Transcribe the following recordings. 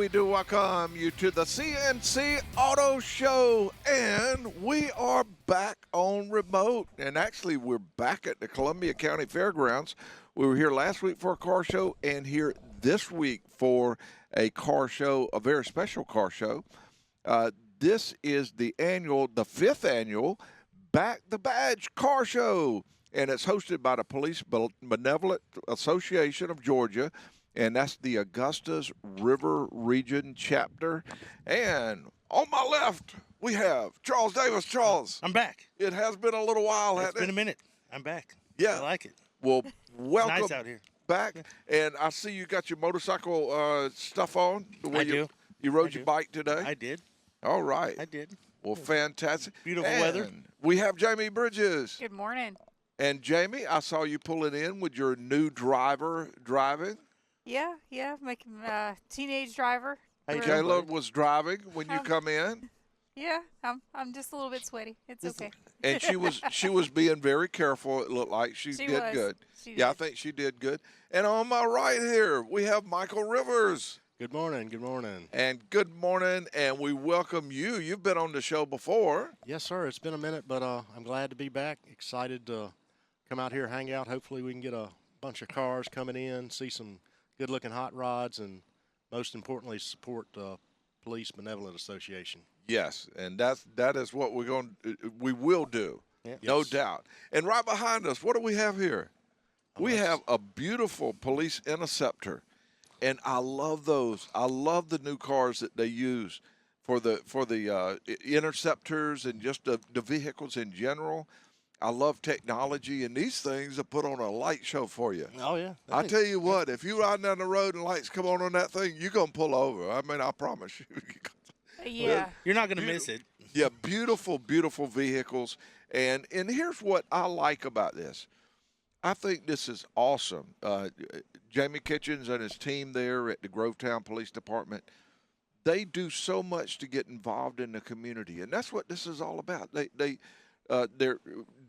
we do welcome you to the C&C Auto Show, and we are back on remote. And actually, we're back at the Columbia County Fairgrounds. We were here last week for a car show, and here this week for a car show, a very special car show. This is the fifth annual Back the Badge Car Show, and it's hosted by the Police Benevolent Association of Georgia. And that's the Augusta's River Region chapter. And on my left, we have Charles Davis. Charles. I'm back. It has been a little while, hasn't it? It's been a minute. I'm back. Yeah. I like it. Well, welcome It's nice out here. back. Yeah. And I see you got your motorcycle stuff on. The way I do. You rode your bike today? I did. All right. I did. Well, fantastic. Beautiful weather. We have Jamie Bridges. Good morning. And Jamie, I saw you pulling in with your new driver driving. Yeah, making teenage driver. Hey, Caleb was driving when you come in. Yeah, I'm just a little bit sweaty. It's okay. And she was being very careful. It looked like she did was. good. She Yeah, I did. think she did good. And on my right here, we have Michael Rivers. Good morning. Good morning. And good morning, and we welcome you. You've been on the show before. Yes, sir. It's been a minute, but I'm glad to be back. Excited to come out here, hang out. Hopefully we can get a bunch of cars coming in, see some good-looking hot rods, and most importantly, support the Police Benevolent Association. Yes, and that is what we will do, Yeah. no Yes. doubt. And right behind us, what do we have here? We have a beautiful police interceptor, and I love those. I love the new cars that they use for the interceptors and just the vehicles in general. I love technology, and these things are put on a light show for you. Oh, yeah. I tell you what, if you're riding down the road and lights come on that thing, you're going to pull over. I mean, I promise you. Yeah. You're not going to miss it. Yeah, beautiful, beautiful vehicles. And here's what I like about this. I think this is awesome. Jamie Kitchens and his team there at the Grovetown Police Department, they do so much to get involved in the community, and that's what this is all about. The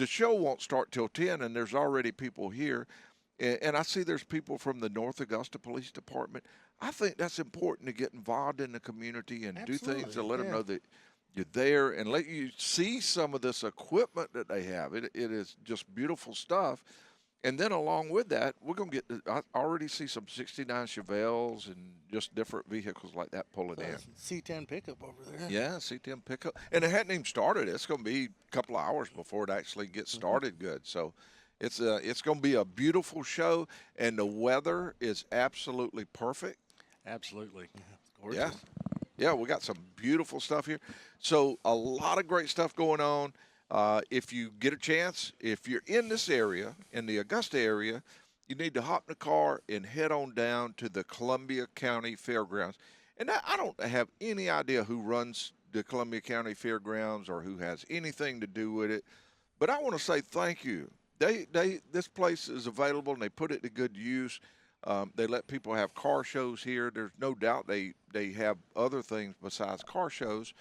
show won't start till 10, and there's already people here. And I see there's people from the North Augusta Police Department. I think that's important to get involved in the community and do things to let them know that you're there and let you see some of this equipment that they have. It is just beautiful stuff. And then along with that, we're going to I already see some 69 Chevelles and just different vehicles like that pulling in. C10 pickup over there. Yeah, C10 pickup. And it hadn't even started. It's going to be a couple of hours before it actually gets started good. So it's going to be a beautiful show, and the weather is absolutely perfect. Absolutely. Yeah. Yeah, we got some beautiful stuff here. So a lot of great stuff going on. If you get a chance, if you're in this area, in the Augusta area, you need to hop in the car and head on down to the Columbia County Fairgrounds. And I don't have any idea who runs the Columbia County Fairgrounds or who has anything to do with it, but I want to say thank you. This place is available, and they put it to good use. They let people have car shows here. There's no doubt they have other things besides car shows.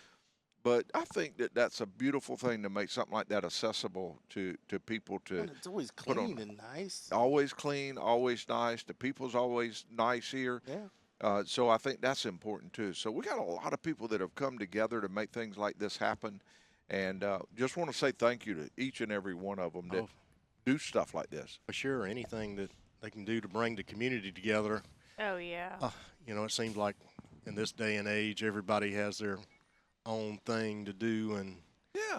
But I think that's a beautiful thing to make something like that accessible to people to. And it's always clean and nice. Always clean, always nice. The people's always nice here. Yeah. So I think that's important too. So we got a lot of people that have come together to make things like this happen, and just want to say thank you to each and every one of them that do stuff like this. For sure, anything that they can do to bring the community together. Oh yeah. It seems like in this day and age, everybody has their own thing to do, and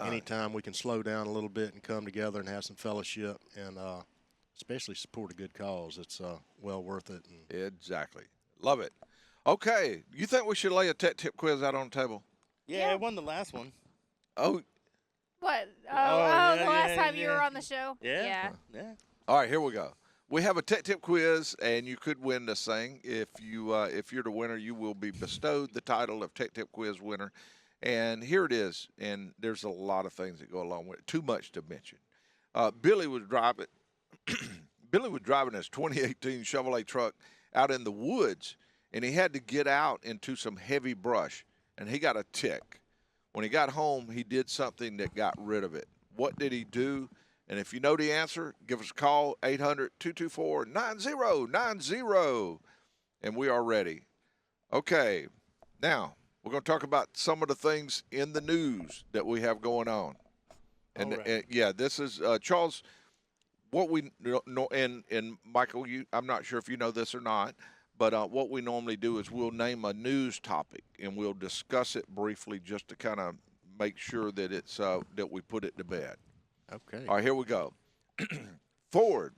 anytime we can slow down a little bit and come together and have some fellowship and especially support a good cause, it's well worth it. Exactly. Love it. Okay. You think we should lay a tech tip quiz out on the table? Yeah, I won the last one. Oh, What? Oh, The last time you were on the show? Yeah. all right, here we go. We have a tech tip quiz, and you could win this thing. If you're the winner, you will be bestowed the title of tech tip quiz winner. And here it is, and there's a lot of things that go along with it. Too much to mention. Billy was driving his 2018 Chevrolet truck out in the woods, and he had to get out into some heavy brush, and he got a tick. When he got home, he did something that got rid of it. What did he do? And if you know the answer, give us a call, 800-224-9090, and we are ready. Okay, Now, we're going to talk about some of the things in the news that we have going on. And, All right. this is Charles. What we know, and Michael, I'm not sure if you know this or not, but what we normally do is we'll name a news topic and we'll discuss it briefly just to kind of make sure that it's that we put it to bed. Okay. All right, here we go. Ford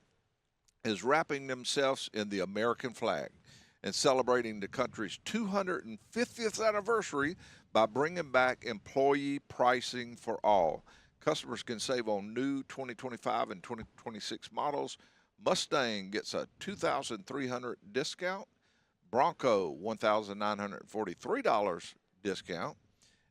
is wrapping themselves in the American flag and celebrating the country's 250th anniversary by bringing back employee pricing for all. Customers can save on new 2025 and 2026 models. Mustang gets a $2,300 discount. Bronco $1,943 discount.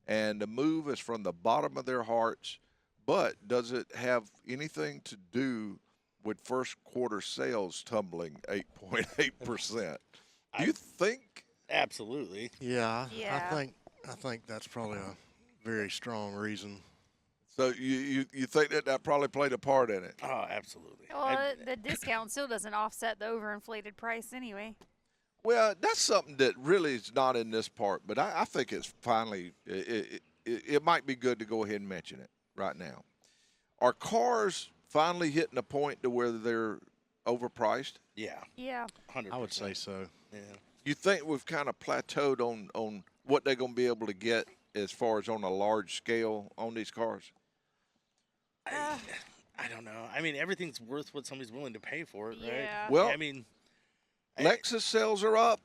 And the move is from the bottom of their hearts. But does it have anything to do with first quarter sales tumbling 8.8%? Do you think? Absolutely. Yeah, Yeah. I think that's probably a very strong reason. So you think that probably played a part in it? Oh, absolutely. Well, the discount still doesn't offset the overinflated price anyway. Well, that's something that really is not in this part, but I think it's finally it might be good to go ahead and mention it right now. Are cars finally hitting a point to where they're overpriced? Yeah. Yeah. 100%. I would say so. Yeah. You think we've kind of plateaued on what they're going to be able to get as far as on a large scale on these cars? I don't know. I mean, everything's worth what somebody's willing to pay for it, right? Yeah. Well, I mean, Lexus sales are up.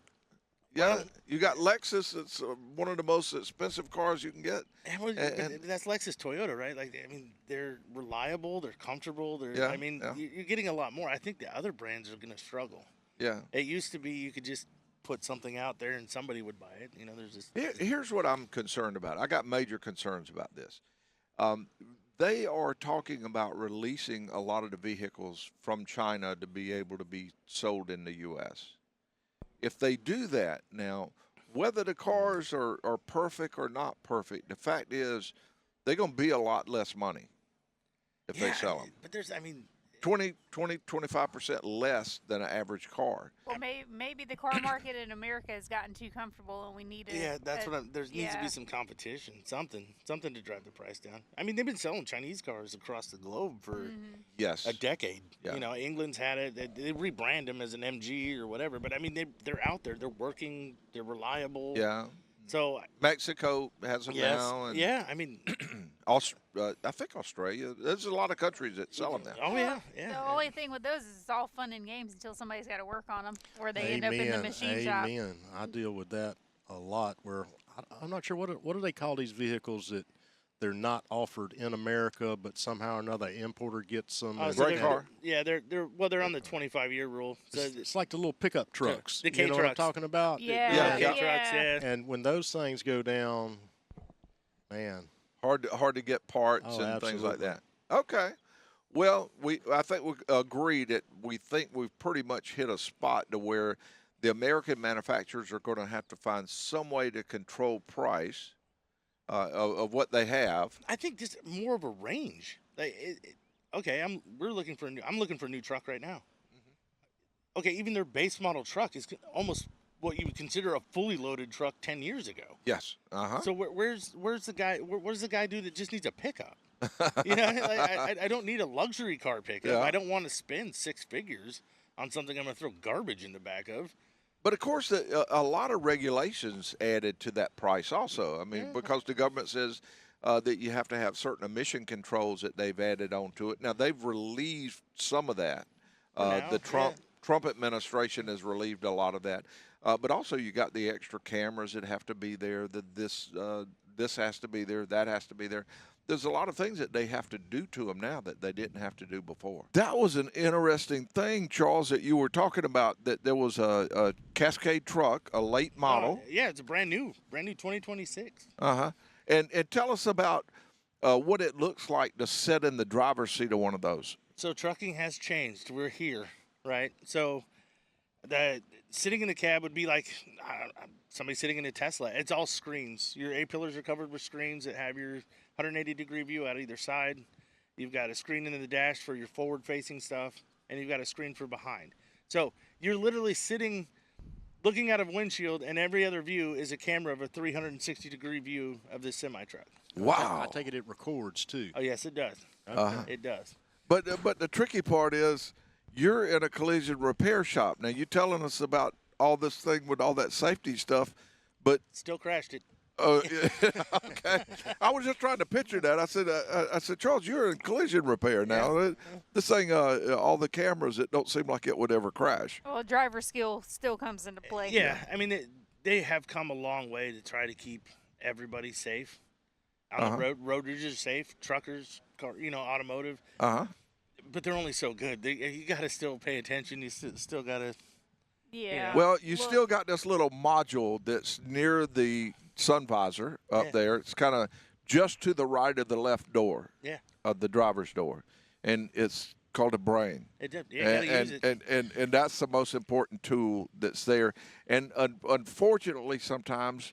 Yeah, Well- you got Lexus. It's one of the most expensive cars you can get. but And- that's Lexus Toyota, right? Like, I mean, they're reliable, they're comfortable. Yeah, I mean, yeah. you're getting a lot more. I think the other brands are going to struggle. Yeah. It used to be you could just put something out there and somebody would buy it. You know, there's this. Here's what I'm concerned about. I got major concerns about this. They are talking about releasing a lot of the vehicles from China to be able to be sold in the U.S. If they do that now, whether the cars are perfect or not perfect, the fact is they're going to be a lot less money if they sell them. But there's, I mean, 25% less than an average car. Well, maybe the car market in America has gotten too comfortable, and we need to. yeah, that's what I'm. There needs to yeah. be some competition, something to drive the price down. I mean, they've been selling Chinese cars across the globe for Yes. a decade. Yeah. You know, England's had it. They rebrand them as an MG or whatever. But I mean, they're out there. They're working. They're reliable. Yeah. So Mexico has them yes, now. And yeah. I mean, I think Australia. There's a lot of countries that sell them now. oh yeah, yeah. The only thing with those is it's all fun and games until somebody's got to work on them, or they end up in the machine shop. Amen. I deal with that a lot. Where I'm not sure what do they call these vehicles that they're not offered in America, but somehow or another an importer gets them. and- So Great they're- car. Yeah, they're on the 25-year rule. So It's like the little pickup trucks. the you know what I'm K-trucks. talking about? Yeah, Yeah. K trucks, yeah. And when those things go down, man, Hard to get parts Oh, and things like absolutely. that. Okay. Well, I think we agree that we think we've pretty much hit a spot to where the American manufacturers are going to have to find some way to control price of what they have. I think just more of a range. Like, okay, I'm looking for a new truck right now. Okay, even their base model truck is almost what you would consider a fully loaded truck 10 years ago. Yes. Uh-huh. So where's the guy? What does the guy do that just needs a pickup? You know, like, I don't need a luxury car pickup. Yeah. I don't want to spend six figures on something I'm gonna throw garbage in the back of. But of course, a lot of regulations added to that price also. I mean, because the government says that you have to have certain emission controls that they've added onto it. Now, they've relieved some of that. now, The Trump administration has relieved a lot of that. But also, you got the extra cameras that have to be there. This has to be there. That has to be there. There's a lot of things that they have to do to them now that they didn't have to do before. That was an interesting thing, Charles, that you were talking about, that there was a Cascade truck, a late model. Yeah, it's a brand new 2026. Uh-huh. And tell us about what it looks like to sit in the driver's seat of one of those. So trucking has changed. We're here, right? So the sitting in the cab would be like somebody sitting in a Tesla. It's all screens. Your A-pillars are covered with screens that have your 180-degree view out either side. You've got a screen in the dash for your forward-facing stuff, and you've got a screen for behind. So you're literally sitting looking out of windshield, and every other view is a camera of a 360-degree view of this semi-truck. Wow. I take it records too. Oh, yes, it does. It does. But the tricky part is you're in a collision repair shop. Now, you're telling us about all this thing with all that safety stuff, but Still crashed it. okay. I was just trying to picture that. I said, Charles, you're in collision repair now. Yeah. This thing, all the cameras, it don't seem like it would ever crash. Well, driver skill still comes into play. Yeah, I mean, they have come a long way to try to keep everybody safe. On the road, road users safe, truckers, automotive. But they're only so good. You got to still pay attention. You still got to. Yeah. Well, you still got this little module that's near the sun visor up there. It's kind of just to the right of the left door of the driver's door, and it's called a brain. And that's the most important tool that's there. And unfortunately, sometimes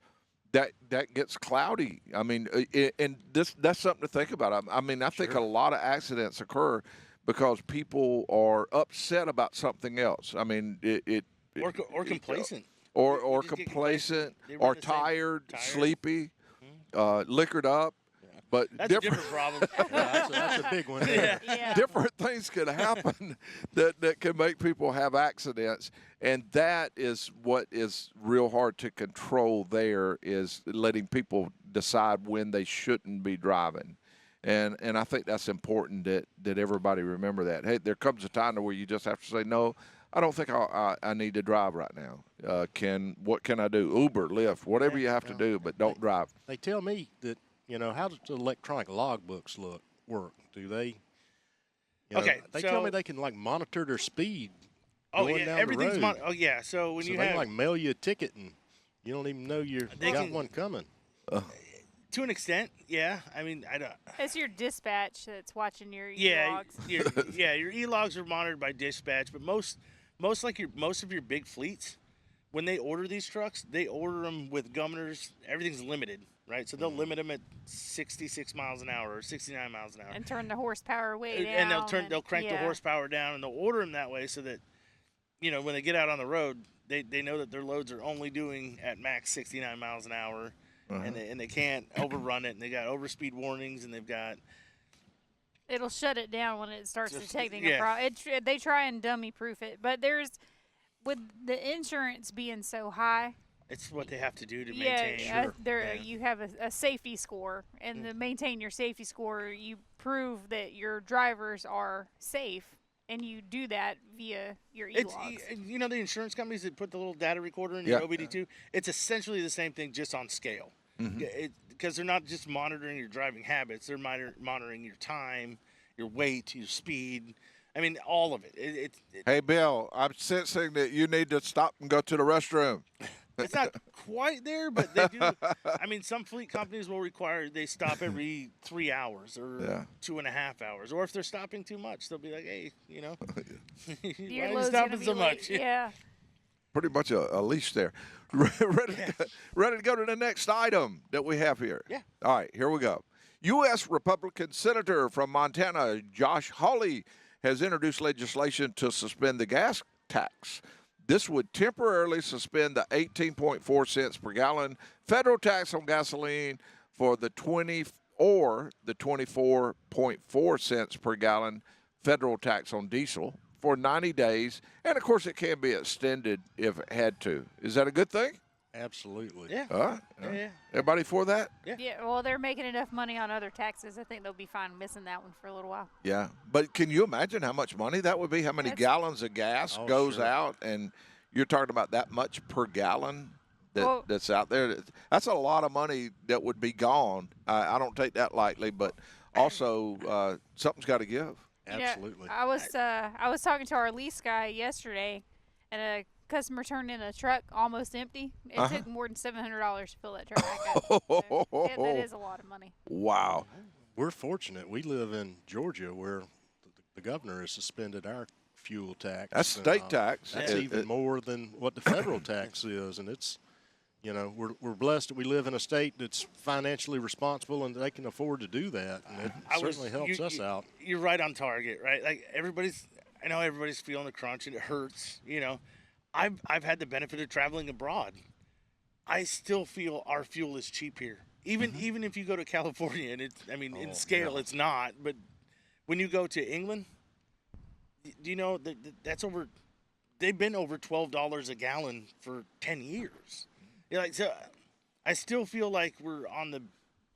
that gets cloudy. I mean, and that's something to think about. I mean, I think a lot of accidents occur because people are upset about something else. I mean, or complacent. Or complacent, or tired, sleepy, liquored up. But that's a different problem. That's a big one. Yeah. Different things can happen that can make people have accidents, and that is what is real hard to control. There is letting people decide when they shouldn't be driving. And I think that's important that everybody remember that. Hey, there comes a time where you just have to say, no, I don't think I need to drive right now. What can I do? Uber, Lyft, whatever you have to do, but don't drive. They tell me that, how does the electronic logbooks work? Do they? They tell me they can monitor their speed. Going down everything's the road. So when you they have mail you a ticket and you don't even know you got one coming. To an extent, yeah. I mean, I don't. It's your dispatch that's watching your e-logs. Your e-logs are monitored by dispatch, but most of your big fleets, when they order these trucks, they order them with governors. Everything's limited, right? So they'll limit them at 66 miles an hour or 69 miles an hour, And turn the horsepower way down. And they'll crank the horsepower down, and they'll order them that way so that, when they get out on the road, they know that their loads are only doing at max 69 miles an hour. And they can't overrun it, and they got overspeed warnings, and they've got. It'll shut it down when it starts detecting a problem. They try and dummy-proof it, but with the insurance being so high. It's what they have to do to maintain. You have a safety score, and to maintain your safety score, you prove that your drivers are safe. And you do that via your e-logs. The insurance companies that put the little data recorder in your OBD2, it's essentially the same thing, just on scale. Because they're not just monitoring your driving habits. They're monitoring your time, your weight, your speed. I mean, all of it. Hey, Bill, I'm sensing that you need to stop and go to the restroom. It's not quite there, but they do. I mean, some fleet companies will require they stop every 3 hours or 2.5 hours. Or if they're stopping too much, they'll be like, hey, why are you stopping so much? Yeah. Pretty much a leash there. ready to go to the next item that we have here. Yeah. All right, here we go. U.S. Republican Senator from Montana, Josh Hawley, has introduced legislation to suspend the gas tax. This would temporarily suspend the 18.4 cents per gallon federal tax on gasoline for the 24.4 cents per gallon federal tax on diesel for 90 days. And, of course, it can be extended if it had to. Is that a good thing? Absolutely. Yeah. Everybody for that? Yeah, well, they're making enough money on other taxes. I think they'll be fine missing that one for a little while. Yeah. But can you imagine how much money that would be? How many gallons of gas goes out? And you're talking about that much per gallon that's out there. That's a lot of money that would be gone. I don't take that lightly, but also something's got to give. Absolutely. I was talking to our lease guy yesterday, and a customer turned in a truck almost empty. It took more than $700 to fill that truck back up. So, that is a lot of money. Wow. We're fortunate. We live in Georgia where the governor has suspended our fuel tax. That's state tax. That's even more than what the federal tax is, and it's, we're blessed that we live in a state that's financially responsible and they can afford to do that, and it certainly helps us out. You're right on target, right? Like I know everybody's feeling the crunch and it hurts, I've had the benefit of traveling abroad. I still feel our fuel is cheap here. Even if you go to California, and in scale it's not, but when you go to England, do you know that's over? They've been over $12 a gallon for 10 years. So I still feel like we're on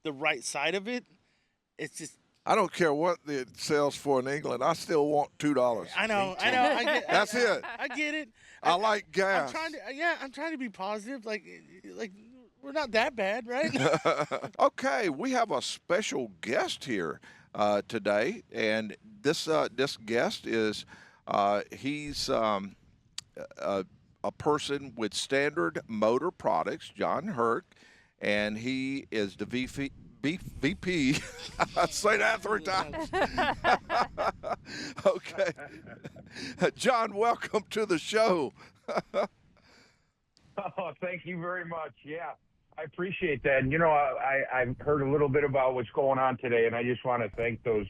the right side of it. It's just I don't care what it sells for in England. I still want $2. I know. That's it. I get it. I like gas. I'm trying to be positive. Like we're not that bad, right? Okay, we have a special guest here today, and this guest is he's a person with Standard Motor Products, John Hurt, and he is the VP. I say that 3 times. Okay, John, welcome to the show. Oh, thank you very much. Yeah, I appreciate that. And, I've heard a little bit about what's going on today, and I just want to thank those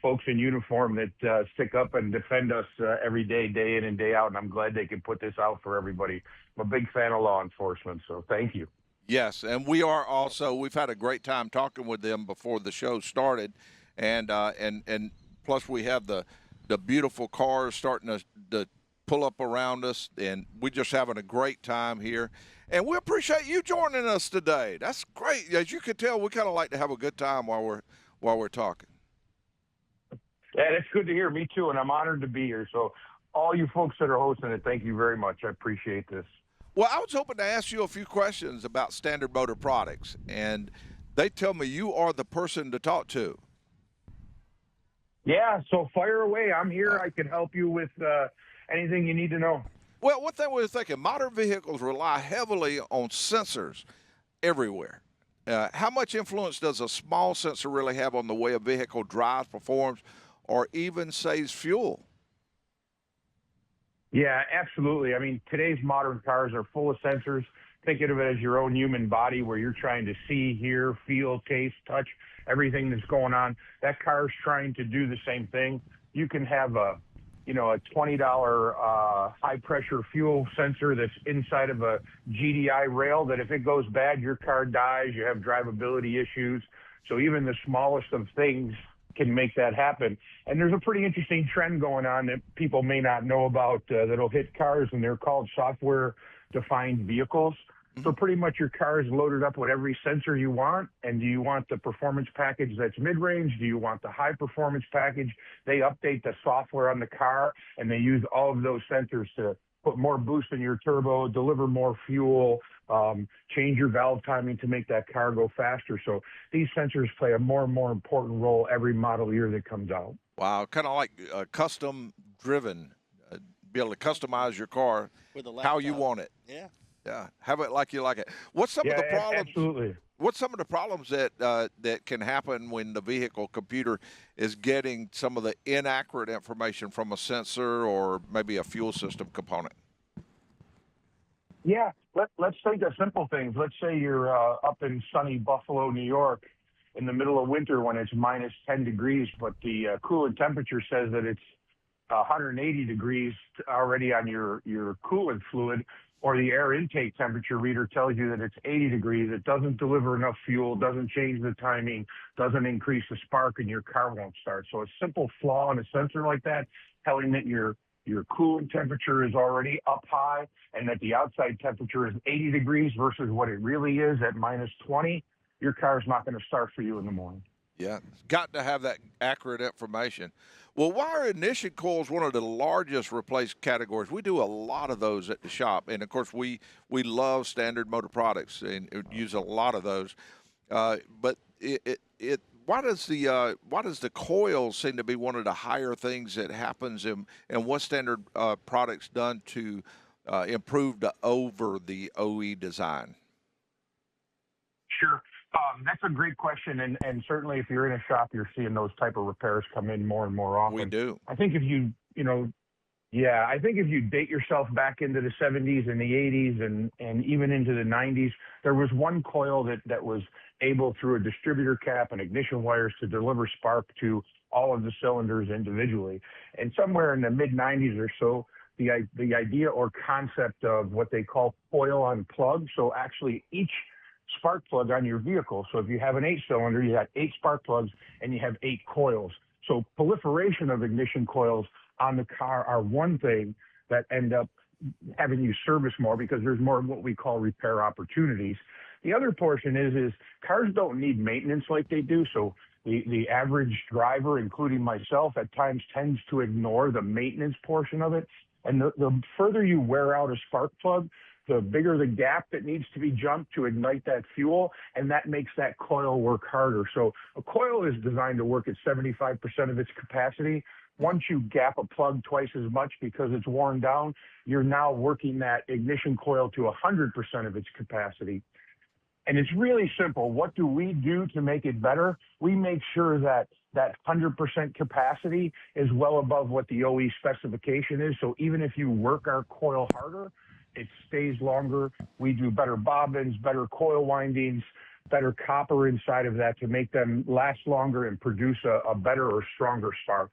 folks in uniform that stick up and defend us every day, day in and day out, and I'm glad they can put this out for everybody. I'm a big fan of law enforcement, so thank you. Yes, and we are also. We've had a great time talking with them before the show started, and plus we have the beautiful cars starting to pull up around us, and we're just having a great time here. And we appreciate you joining us today. That's great. As you can tell, we kind of like to have a good time while we're talking. Yeah, that's good to hear. Me too, and I'm honored to be here. So all you folks that are hosting it, thank you very much. I appreciate this. Well, I was hoping to ask you a few questions about Standard Motor Products, and they tell me you are the person to talk to. Yeah, so fire away. I'm here. I can help you with anything you need to know. Well, one thing we were thinking, modern vehicles rely heavily on sensors everywhere. How much influence does a small sensor really have on the way a vehicle drives, performs, or even saves fuel? Yeah, absolutely. I mean, today's modern cars are full of sensors. Think of it as your own human body where you're trying to see, hear, feel, taste, touch, everything that's going on. That car is trying to do the same thing. You can have a $20 high-pressure fuel sensor that's inside of a GDI rail that if it goes bad, your car dies, you have drivability issues. So even the smallest of things can make that happen. And there's a pretty interesting trend going on that people may not know about that'll hit cars, and they're called software-defined vehicles. So pretty much your car is loaded up with every sensor you want. And do you want the performance package that's mid-range? Do you want the high-performance package? They update the software on the car, and they use all of those sensors to put more boost in your turbo, deliver more fuel, change your valve timing to make that car go faster. So these sensors play a more and more important role every model year that comes out. Wow, kind of like custom driven, be able to customize your car With a how you laptop. want it. Yeah. Yeah, have it like you like it. What's some of the problems? Absolutely. What's some of the problems that can happen when the vehicle computer is getting some of the inaccurate information from a sensor or maybe a fuel system component? Yeah, let's think of simple things. Let's say you're up in sunny Buffalo, New York, in the middle of winter when it's minus 10 degrees, but the coolant temperature says that it's 180 degrees already on your coolant fluid, or the air intake temperature reader tells you that it's 80 degrees. It doesn't deliver enough fuel, doesn't change the timing, doesn't increase the spark, and your car won't start. So a simple flaw in a sensor like that, telling that your coolant temperature is already up high and that the outside temperature is 80 degrees versus what it really is at minus 20, your car's not going to start for you in the morning. Yeah, got to have that accurate information. Well, wire ignition coil is one of the largest replaced categories. We do a lot of those at the shop, and of course, we love Standard Motor Products and use a lot of those. But why does the coil seem to be one of the higher things that happens, and what Standard Products done to improve over the OE design? Sure. That's a great question, and certainly if you're in a shop, you're seeing those type of repairs come in more and more often. We do. I think if you date yourself back into the 70s and the 80s and even into the 90s, there was one coil that was able, through a distributor cap and ignition wires, to deliver spark to all of the cylinders individually. And somewhere in the mid-90s or so, the idea or concept of what they call coil on plug. So actually each spark plug on your vehicle. So if you have an 8-cylinder, you have 8 spark plugs and you have 8 coils. So proliferation of ignition coils on the car are one thing that end up having you service more because there's more of what we call repair opportunities. The other portion is cars don't need maintenance like they do. So the average driver, including myself, at times tends to ignore the maintenance portion of it. And the further you wear out a spark plug, the bigger the gap that needs to be jumped to ignite that fuel, and that makes that coil work harder. So a coil is designed to work at 75% of its capacity. Once you gap a plug twice as much because it's worn down, you're now working that ignition coil to 100% of its capacity. And it's really simple. What do we do to make it better? We make sure that that 100% capacity is well above what the OE specification is. So even if you work our coil harder, it stays longer. We do better bobbins, better coil windings, better copper inside of that to make them last longer and produce a better or stronger spark.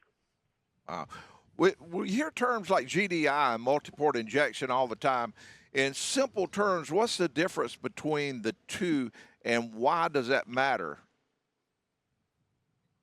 We hear terms like GDI and multi-port injection all the time. In simple terms, what's the difference between the two, and why does that matter?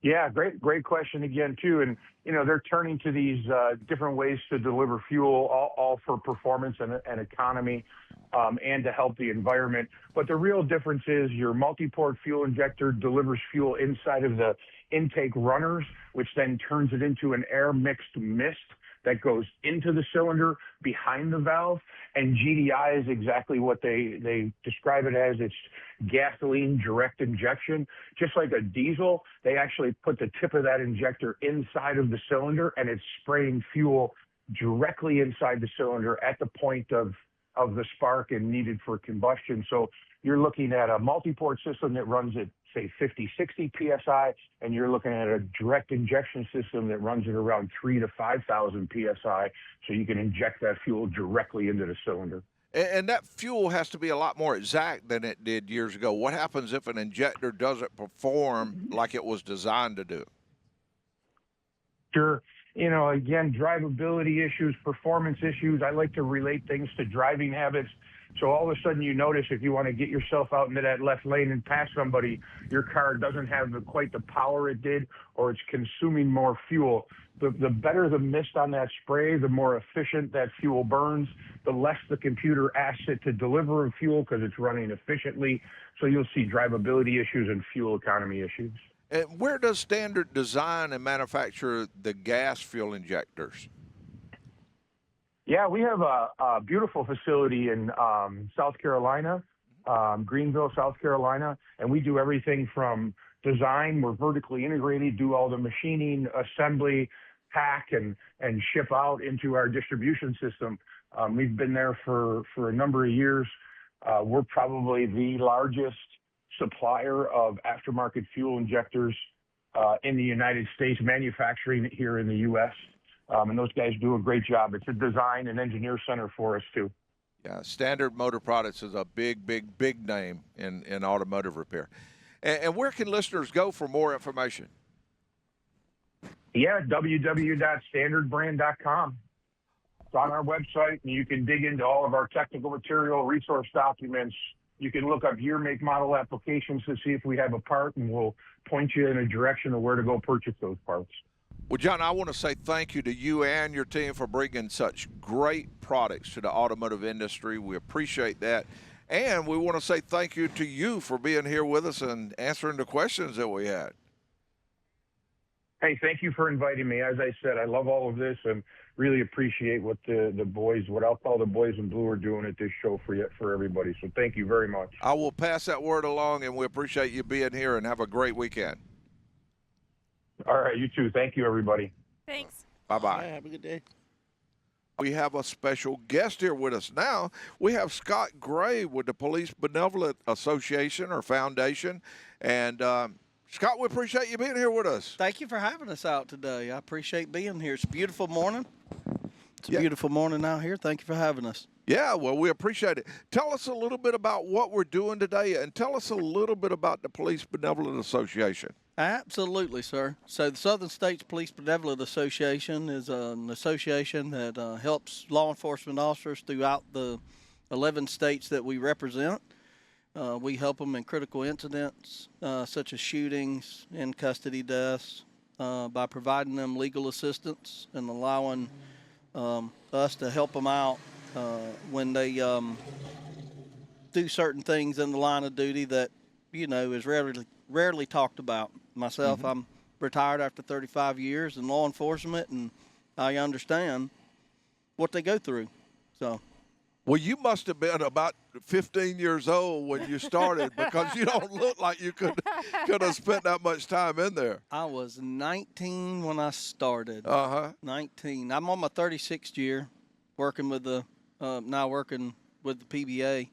Yeah, great question again, too. And, they're turning to these different ways to deliver fuel, all for performance and economy and to help the environment. But the real difference is your multi-port fuel injector delivers fuel inside of the intake runners, which then turns it into an air-mixed mist that goes into the cylinder behind the valve. And GDI is exactly what they describe it as. It's gasoline direct injection. Just like a diesel, they actually put the tip of that injector inside of the cylinder, and it's spraying fuel directly inside the cylinder at the point of the spark and needed for combustion. So you're looking at a multi-port system that runs at, say, 50, 60 PSI, and you're looking at a direct injection system that runs at around 3,000 to 5,000 PSI, so you can inject that fuel directly into the cylinder. And that fuel has to be a lot more exact than it did years ago. What happens if an injector doesn't perform like it was designed to do? Sure. Again, drivability issues, performance issues. I like to relate things to driving habits. So all of a sudden you notice if you want to get yourself out into that left lane and pass somebody, your car doesn't have quite the power it did, or it's consuming more fuel. The better the mist on that spray, the more efficient that fuel burns, the less the computer asks it to deliver fuel because it's running efficiently. So you'll see drivability issues and fuel economy issues. And where does Standard design and manufacture the gas fuel injectors? Yeah, we have a beautiful facility in South Carolina, Greenville, South Carolina, and we do everything from design. We're vertically integrated, do all the machining, assembly, pack, and ship out into our distribution system. We've been there for a number of years. We're probably the largest supplier of aftermarket fuel injectors in the United States, manufacturing it here in the U.S., and those guys do a great job. It's a design and engineer center for us, too. Yeah, Standard Motor Products is a big name in automotive repair. And where can listeners go for more information? Yeah, www.standardbrand.com. It's on our website, and you can dig into all of our technical material, resource documents. You can look up year, make, model applications to see if we have a part, and we'll point you in a direction of where to go purchase those parts. Well, John, I want to say thank you to you and your team for bringing such great products to the automotive industry. We appreciate that. And we want to say thank you to you for being here with us and answering the questions that we had. Hey, thank you for inviting me. As I said, I love all of this and really appreciate what the boys, what I'll call the boys in blue, are doing at this show for everybody. So thank you very much. I will pass that word along, and we appreciate you being here, and have a great weekend. All right, you too. Thank you, everybody. Thanks. Bye-bye. Yeah, have a good day. We have a special guest here with us now. We have Scott Gray with the Police Benevolent Association or Foundation. And Scott, we appreciate you being here with us. Thank you for having us out today. I appreciate being here. It's a beautiful morning. It's a beautiful morning out here. Thank you for having us. Yeah, well, we appreciate it. Tell us a little bit about what we're doing today, and tell us a little bit about the Police Benevolent Association. Absolutely, sir. So the Southern States Police Benevolent Association is an association that helps law enforcement officers throughout the 11 states that we represent. We help them in critical incidents such as shootings, in custody deaths, by providing them legal assistance and allowing us to help them out when they do certain things in the line of duty that, is rarely talked about. Myself, I'm retired after 35 years in law enforcement, and I understand what they go through. So, well, you must have been about 15 years old when you started, because you don't look like you could have spent that much time in there. I was 19 when I started. 19. I'm on my 36th year, working with the PBA.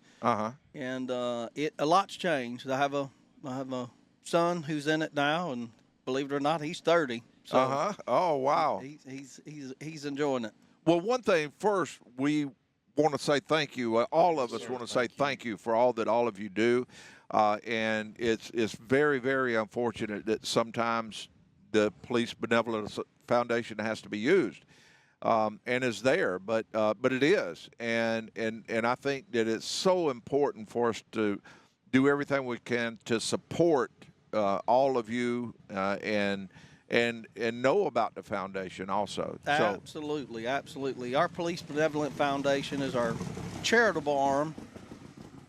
And a lot's changed. I have a son who's in it now, and believe it or not, he's 30. So Oh, wow. He's enjoying it. Well, one thing first, we want to say thank you. All of us want to say thank you for all that all of you do. And it's very, very unfortunate that sometimes the Police Benevolent Foundation has to be used. And is there, but it is, and I think that it's so important for us to do everything we can to support all of you and know about the foundation also. Absolutely, absolutely. Our Police Benevolent Foundation is our charitable arm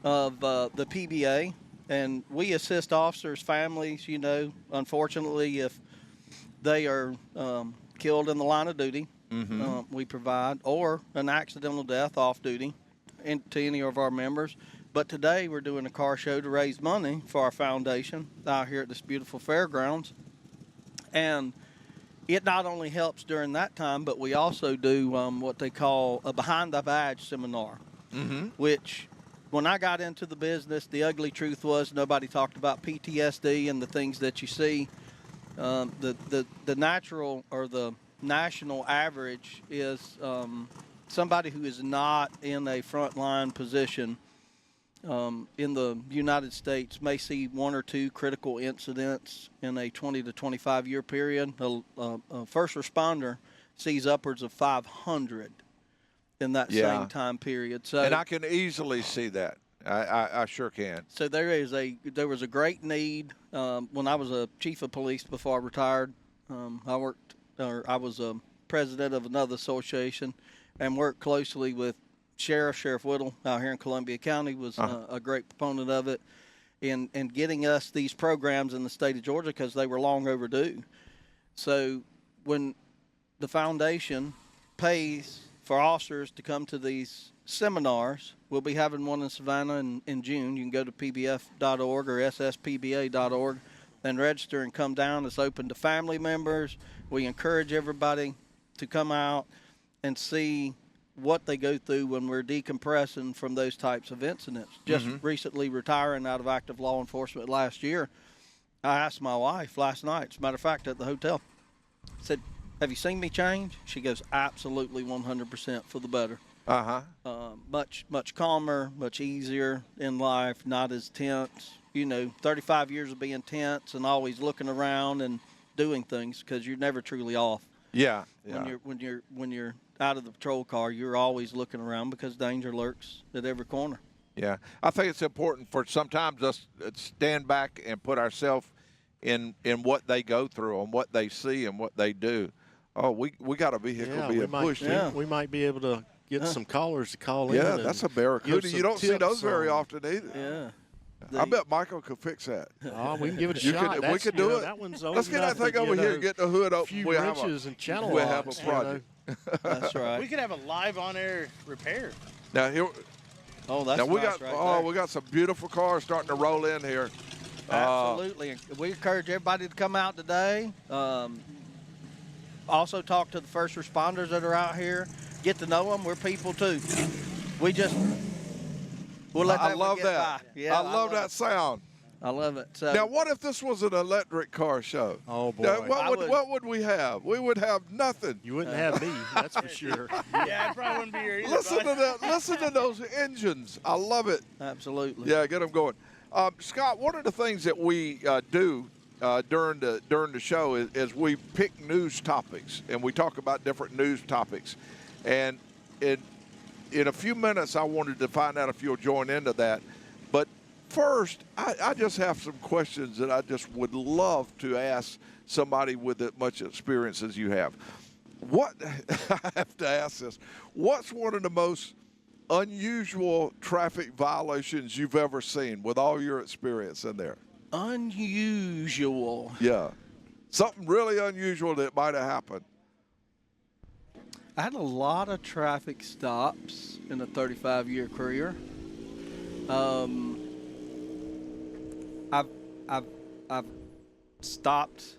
of the PBA, and we assist officers' families. Unfortunately, if they are killed in the line of duty. We provide, or an accidental death off duty to any of our members. But today we're doing a car show to raise money for our foundation out here at this beautiful fairgrounds. And it not only helps during that time, but we also do what they call a behind the badge seminar, which when I got into the business, the ugly truth was nobody talked about PTSD and the things that you see. The natural or the national average is somebody who is not in a frontline position in the United States may see 1 or 2 critical incidents in a 20 to 25 year period. A first responder sees upwards of 500 in that same time period. So, and I can easily see that. I sure can. So there was a great need. When I was a chief of police before I retired, I was a president of another association and worked closely with Sheriff Whittle out here in Columbia County was a great proponent of it in getting us these programs in the state of Georgia because they were long overdue. So when the foundation pays for officers to come to these seminars, we'll be having one in Savannah in June. You can go to pbf.org or sspba.org and register and come down. It's open to family members. We encourage everybody to come out and see what they go through when we're decompressing from those types of incidents. Just recently retiring out of active law enforcement last year, I asked my wife last night, as a matter of fact, at the hotel, I said, have you seen me change? She goes, absolutely 100% for the better. Much calmer, much easier in life, not as tense. 35 years of being tense and always looking around and doing things because you're never truly off. Yeah. When you're out of the patrol car, you're always looking around because danger lurks at every corner. Yeah, I think it's important for sometimes us to stand back and put ourselves in what they go through and what they see and what they do. Oh, we got a vehicle being pushed. We might be able to get some callers to call in. Yeah, that's a Barracuda. You don't see those very often either. Yeah. I bet Michael could fix that. Oh, we can give it a shot. We could do it. That one's Let's get that thing over here and get the hood open. Few wrenches and channel we'll have locks, a project. That's right. We could have a live on-air repair. Now here. Oh, that's now we nice got. right Oh, there. we got some beautiful cars starting to roll in here. Absolutely. We encourage everybody to come out today. Also talk to the first responders that are out here. Get to know them. We're people too. We'll let that I love one get that. by. Yeah, I love that sound. I love it. So Now, what if this was an electric car show? Oh, boy. Now, would- what would we have? We would have nothing. You wouldn't have me, that's for sure. Yeah, I probably wouldn't be here either. Listen bud. to that. Listen to those engines. I love it. absolutely. Yeah, get them going. Scott, one of the things that we do during the show is we pick news topics and we talk about different news topics. And in a few minutes, I wanted to find out if you'll join into that. But first, I just have some questions that I just would love to ask somebody with as much experience as you have. What I have to ask this: what's one of the most unusual traffic violations you've ever seen with all your experience in there? Unusual. Yeah, something really unusual that might have happened. I had a lot of traffic stops in a 35-year career. I've stopped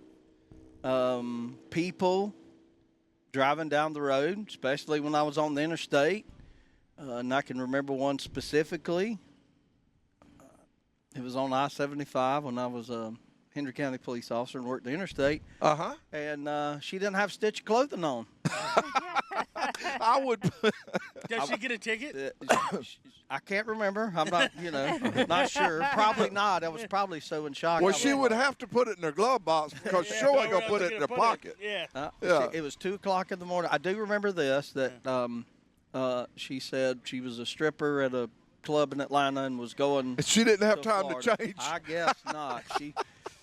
people driving down the road, especially when I was on the interstate. And I can remember one specifically. It was on I-75 when I was a Hendry County police officer and worked the interstate. Uh-huh. And she didn't have a stitch of clothing on. I would. Does she get a ticket? I can't remember. I'm not, not sure. Probably not. I was probably so in shock. Well, I she was would like, have to put it in her glove box because Yeah, sure no, ain't we're gonna not put it in gonna her put pocket. Yeah. Yeah. It was 2 o'clock in the morning. I do remember this, that she said she was a stripper at a club in Atlanta and was going She didn't have to time Florida. to change. I guess not.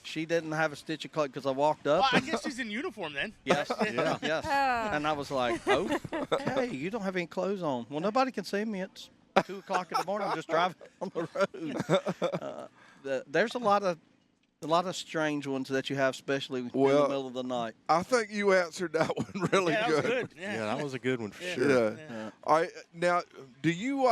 She didn't have a stitch of clothing because I walked up. Well, I guess she's in uniform then. Yes, Yeah. yes. And I was like, oh, okay, you don't have any clothes on. Well, nobody can see me. It's 2 o'clock in the morning. I'm just driving on the road. There's a lot of strange ones that you have, especially in the Well, middle of the night. I think you answered that one really Yeah, that was good. good. Yeah, Yeah. that was a good one for Yeah. sure. Yeah. All right. Now, do you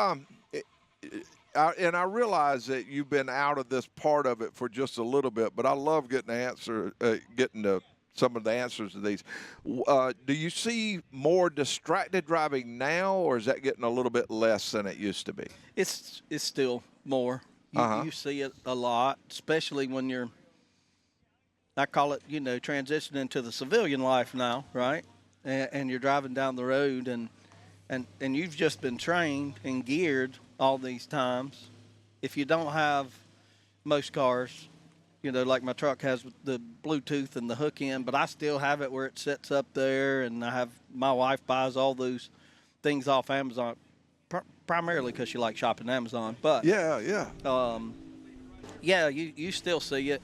and I realize that you've been out of this part of it for just a little bit, but I love getting to some of the answers to these. Do you see more distracted driving now, or is that getting a little bit less than it used to be? It's still more. You see it a lot, especially when you're, I call it, transitioning to the civilian life now, right? And you're driving down the road and you've just been trained and geared all these times. If you don't have most cars, like my truck has the Bluetooth and the hook in, but I still have it where it sits up there, and my wife buys all those things off Amazon, primarily because she likes shopping Amazon. But Yeah. you still see it.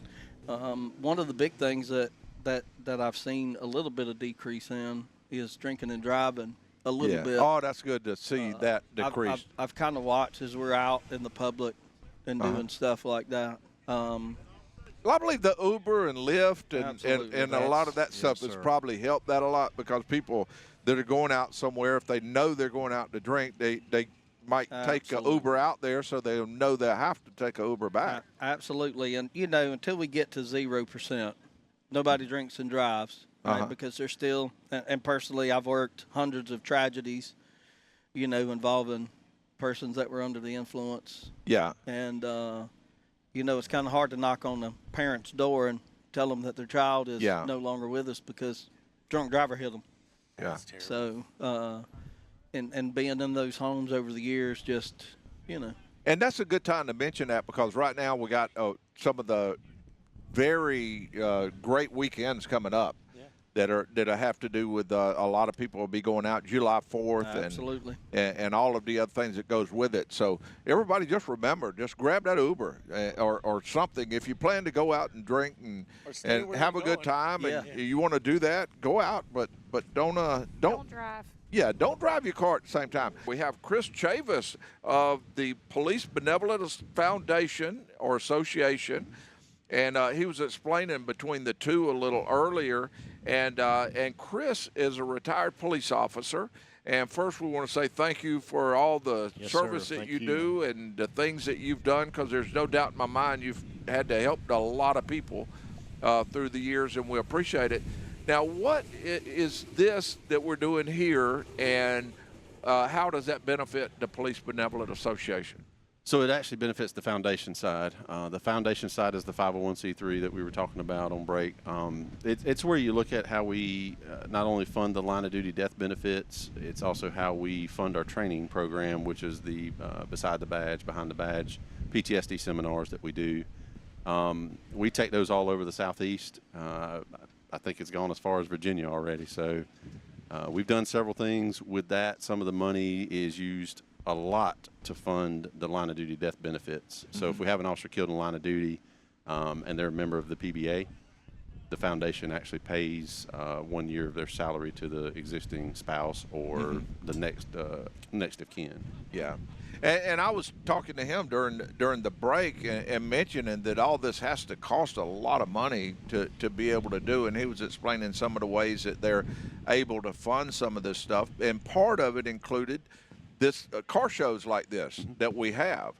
One of the big things that I've seen a little bit of decrease in is drinking and driving. A little bit. Oh, that's good to see that decrease. I've kind of watched as we're out in the public and doing stuff like that. Well, I believe the Uber and Lyft Absolutely. and a lot of that Yes, stuff has sir. probably helped that a lot, because people that are going out somewhere, if they know they're going out to drink, they might take an Absolutely. Uber out there, so they'll know they have to take an Uber back. Absolutely. And, until we get to 0%, nobody drinks and drives, right? Because there's still, and personally, I've worked hundreds of tragedies, involving persons that were under the influence. Yeah. And, it's kind of hard to knock on the parent's door and tell them that their child is no longer with us because drunk driver hit them. Yeah. That's terrible. So, and being in those homes over the years, just, And that's a good time to mention that, because right now we got some of the very great weekends coming up that have to do with a lot of people will be going out July 4th Absolutely. and all of the other things that goes with it. So everybody just remember, just grab that Uber or something. If you plan to go out and drink and stay where have a you're good going. time and Yeah. you want to do that, go out, but don't drive. Yeah, don't drive your car at the same time. We have Chris Chavis of the Police Benevolent Foundation or Association, and he was explaining between the two a little earlier. And Chris is a retired police officer. And first, we want to say thank you for all the Yes, service sir. that Thank you you. do and the things that you've done, because there's no doubt in my mind you've had to help a lot of people through the years, and we appreciate it. Now, what is this that we're doing here, and how does that benefit the Police Benevolent Association? So it actually benefits the foundation side. The foundation side is the 501c3 that we were talking about on break. It's where you look at how we not only fund the line of duty death benefits, it's also how we fund our training program, which is the beside the badge, behind the badge, PTSD seminars that we do. We take those all over the Southeast. I think it's gone as far as Virginia already. So we've done several things with that. Some of the money is used a lot to fund the line of duty death benefits. So if we have an officer killed in the line of duty and they're a member of the PBA, the foundation actually pays 1 year of their salary to the existing spouse or the next of kin. Yeah. And I was talking to him during the break and mentioning that all this has to cost a lot of money to be able to do. And he was explaining some of the ways that they're able to fund some of this stuff. And part of it included this car shows like this that we have.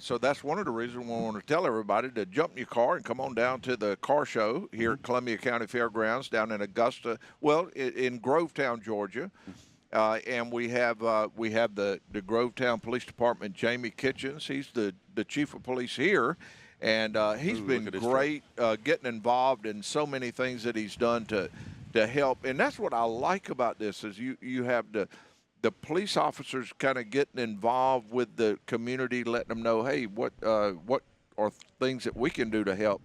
So that's one of the reasons we want to tell everybody to jump in your car and come on down to the car show here at Columbia County Fairgrounds down in Augusta, well, in Grovetown, Georgia. And we have the Grovetown Police Department, Jamie Kitchens. He's the chief of police here, and he's been great getting involved in so many things that he's done to help. And that's what I like about this is you have the police officers kind of getting involved with the community, letting them know, hey, what are things that we can do to help,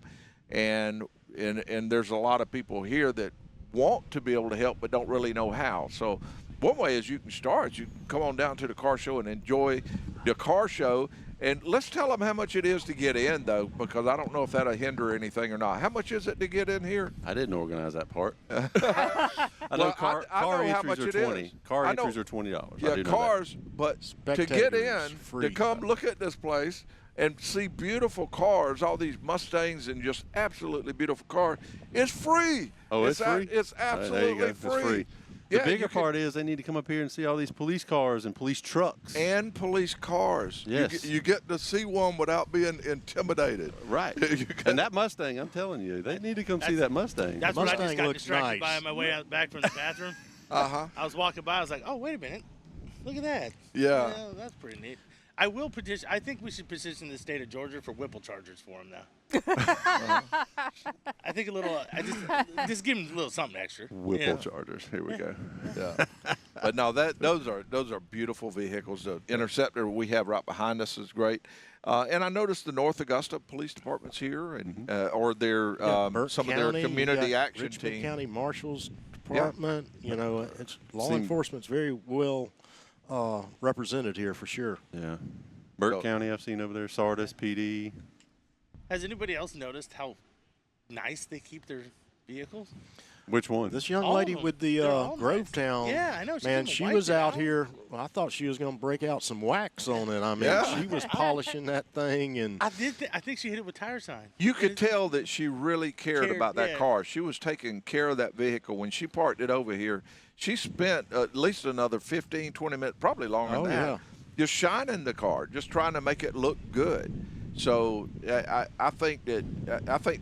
and there's a lot of people here that want to be able to help but don't really know how. So one way is you can start. You can come on down to the car show and enjoy the car show. And let's tell them how much it is to get in, though, because I don't know if that'll hinder anything or not. How much is it to get in here? I didn't organize that part. I know car entries are 20. Car entries are $20. Yeah, cars, but to get in, to come look at this place and see beautiful cars, all these Mustangs and just absolutely beautiful cars, it's free. Oh, it's free? It's absolutely free. It's free. The bigger part is they need to come up here and see all these police cars and police trucks. And police cars. Yes. You get to see one without being intimidated. Right. And that Mustang, I'm telling you, they need to come see that Mustang. That's what what I just got looks distracted nice. by on my way out back from the bathroom. Uh-huh. I was walking by. I was like, oh, wait a minute. Look at that. Yeah. That's pretty neat. I will petition. I think we should petition the state of Georgia for Whipple chargers for him now. I think a little. Just give him a little something extra. Whipple chargers. Here we go. Yeah. But no, those are beautiful vehicles. The Interceptor we have right behind us is great. And I noticed the North Augusta Police Department's here, and or their some County, of their community action Richmond team. County Marshals Department. You know, it's law enforcement's very well represented here for sure. Yeah. Burke County I've seen over there, Sardis, PD. Has anybody else noticed how nice they keep their vehicles? Which one? This young All lady of them. with the They're all Grovetown, nice. Yeah, I know. man, she was out here. Well, I thought she was going to break out some wax on it. I mean, she was polishing that thing, and I think she hit it with tire sign. You could tell that she really cared about that yeah. car. She was taking care of that vehicle. When she parked it over here, she spent at least another 15, 20 minutes, probably longer than that, just shining the car, just trying to make it look good. So I think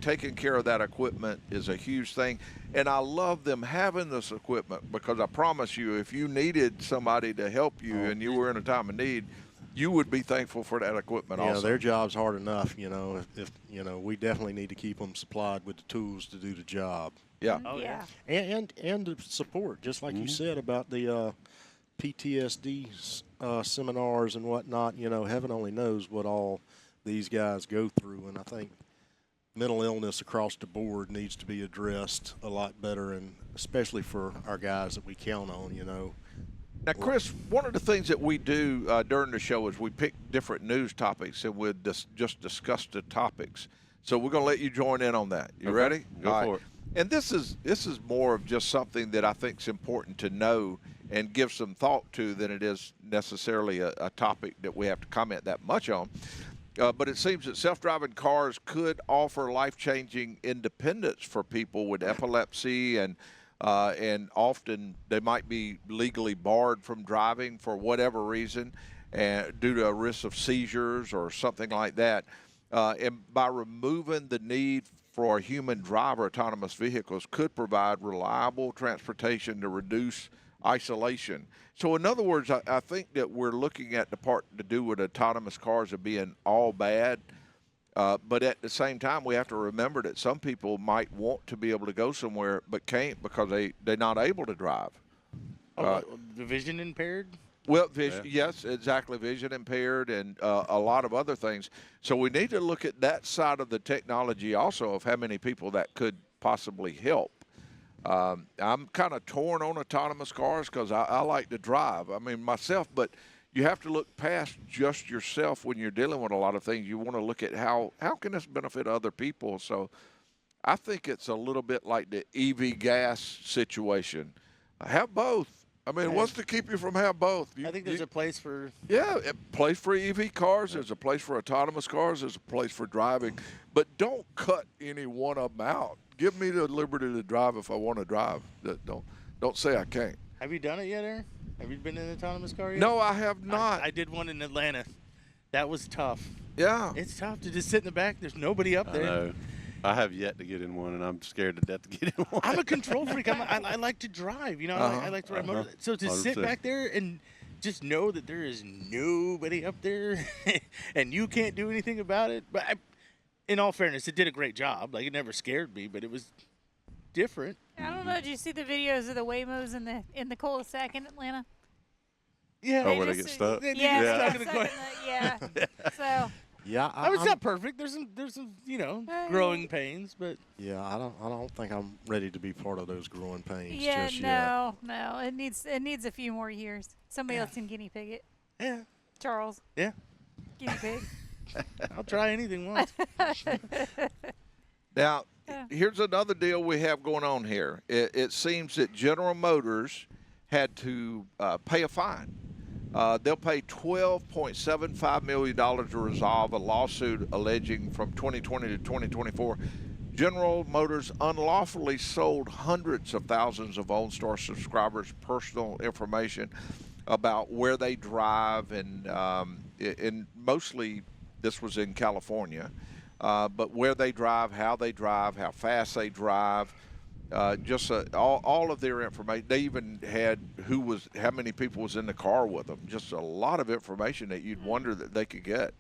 taking care of that equipment is a huge thing. And I love them having this equipment because I promise you, if you needed somebody to help you and you were in a time of need, you would be thankful for that equipment also. Yeah, their job's hard enough, you know. If you know, we definitely need to keep them supplied with the tools to do the job. Yeah. Oh, yeah. And the support, just like you said about the PTSD seminars and whatnot. You know, heaven only knows what all these guys go through, and I think mental illness across the board needs to be addressed a lot better, and especially for our guys that we count on, you know. Now, Chris, one of the things that we do during the show is we pick different news topics and we just discuss the topics. So we're going to let you join in on that. You ready? Go for it. And this is more of just something that I think is important to know and give some thought to than it is necessarily a topic that we have to comment that much on. But it seems that self-driving cars could offer life-changing independence for people with epilepsy, and often they might be legally barred from driving for whatever reason, due to a risk of seizures or something like that. And by removing the need for a human driver, autonomous vehicles could provide reliable transportation to reduce isolation. So in other words, I think that we're looking at the part to do with autonomous cars of being all bad. But at the same time, we have to remember that some people might want to be able to go somewhere but can't because they're not able to drive. The vision impaired? Well, yes, exactly, vision impaired and a lot of other things. So we need to look at that side of the technology also of how many people that could possibly help. I'm kind of torn on autonomous cars because I like to drive. I mean, myself, but you have to look past just yourself when you're dealing with a lot of things. You want to look at how can this benefit other people. So I think it's a little bit like the EV gas situation. Have both. I mean, what's to keep you from have both? I think there's a place for... Yeah, a place for EV cars. There's a place for autonomous cars. There's a place for driving. But don't cut any one of them out. Give me the liberty to drive if I want to drive. Don't say I can't. Have you done it yet, Aaron? Have you been in an autonomous car yet? No, I have not. I did one in Atlanta. That was tough. Yeah. It's tough to just sit in the back. There's nobody up there. I know. I have yet to get in one, and I'm scared to death to get in one. I'm a control freak. I like to drive. You know, I like to ride motor. So to sit 100%. back there and just know that there is nobody up there, and you can't do anything about it. But in all fairness, it did a great job. Like, it never scared me, but it was different. I don't know. Did you see the videos of the Waymos in the cul-de-sac in Atlanta? Yeah. Oh, where they get stuck? They Yeah, get stuck stuck in the in corner. yeah. So Yeah, I mean, it's not perfect. There's some growing pains, but yeah, I don't think I'm ready to be part of those growing pains yeah, just yet. no. It needs a few more years. Somebody else can guinea pig it. yeah, Charles, yeah. guinea pig. I'll try anything once. Now, here's another deal we have going on here. It seems that General Motors had to pay a fine. They'll pay $12.75 million to resolve a lawsuit alleging from 2020 to 2024, General Motors unlawfully sold hundreds of thousands of OnStar subscribers' personal information about where they drive, and mostly this was in California, but where they drive, how fast they drive. Just all of their information. They even had how many people was in the car with them. Just a lot of information that you'd wonder that they could get.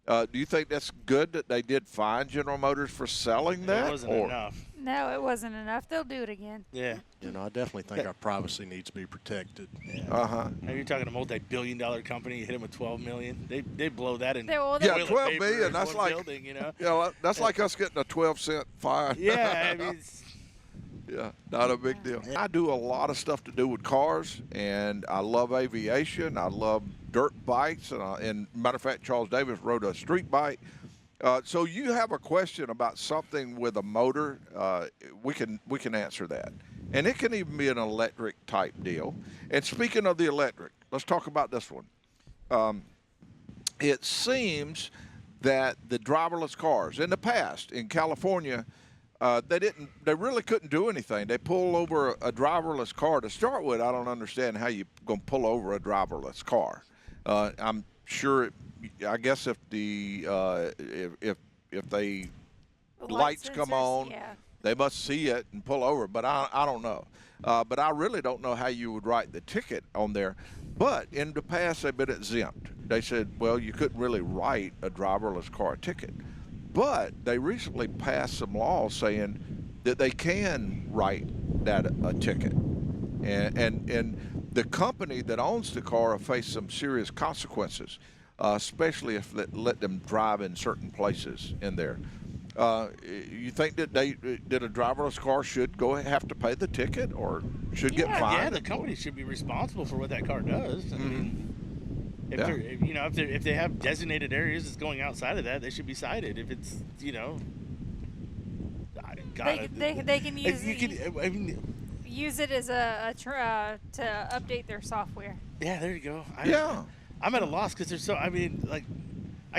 Do you think that's good that they did fine General Motors for selling that? It wasn't enough. No, it wasn't enough. They'll do it again. Yeah. You know, I definitely think our privacy needs to be protected. Uh-huh. Now you're talking a multi-billion-dollar company. You hit them with $12 million. They blow that in. They will. Yeah, toilet 12 paper million. in That's one like building, you know. Yeah, that's like us getting a 12-cent fine. Yeah, I mean. Yeah, not a big deal. I do a lot of stuff to do with cars, and I love aviation. I love dirt bikes, and matter of fact, Charles Davis rode a street bike. So you have a question about something with a motor, we can answer that, and it can even be an electric type deal. And speaking of the electric, let's talk about this one. It seems that the driverless cars in the past in California, they really couldn't do anything. They pull over a driverless car. To start with, I don't understand how you gonna pull over a driverless car. I'm sure. I guess if they lights come on, they must see it and pull over. But I don't know. But I really don't know how you would write the ticket on there. But in the past, they've been exempt. They said, well, you couldn't really write a driverless car ticket. But they recently passed some laws saying that they can write that a ticket, and the company that owns the car will face some serious consequences, especially if they let them drive in certain places in there. You think that a driverless car should have to pay the ticket or should get fined? Yeah, the company should be responsible for what that car does. I mean, if they have designated areas that's going outside of that, they should be cited. If it's they can use it as to update their software. Yeah, there you go. I'm at a loss because there's I can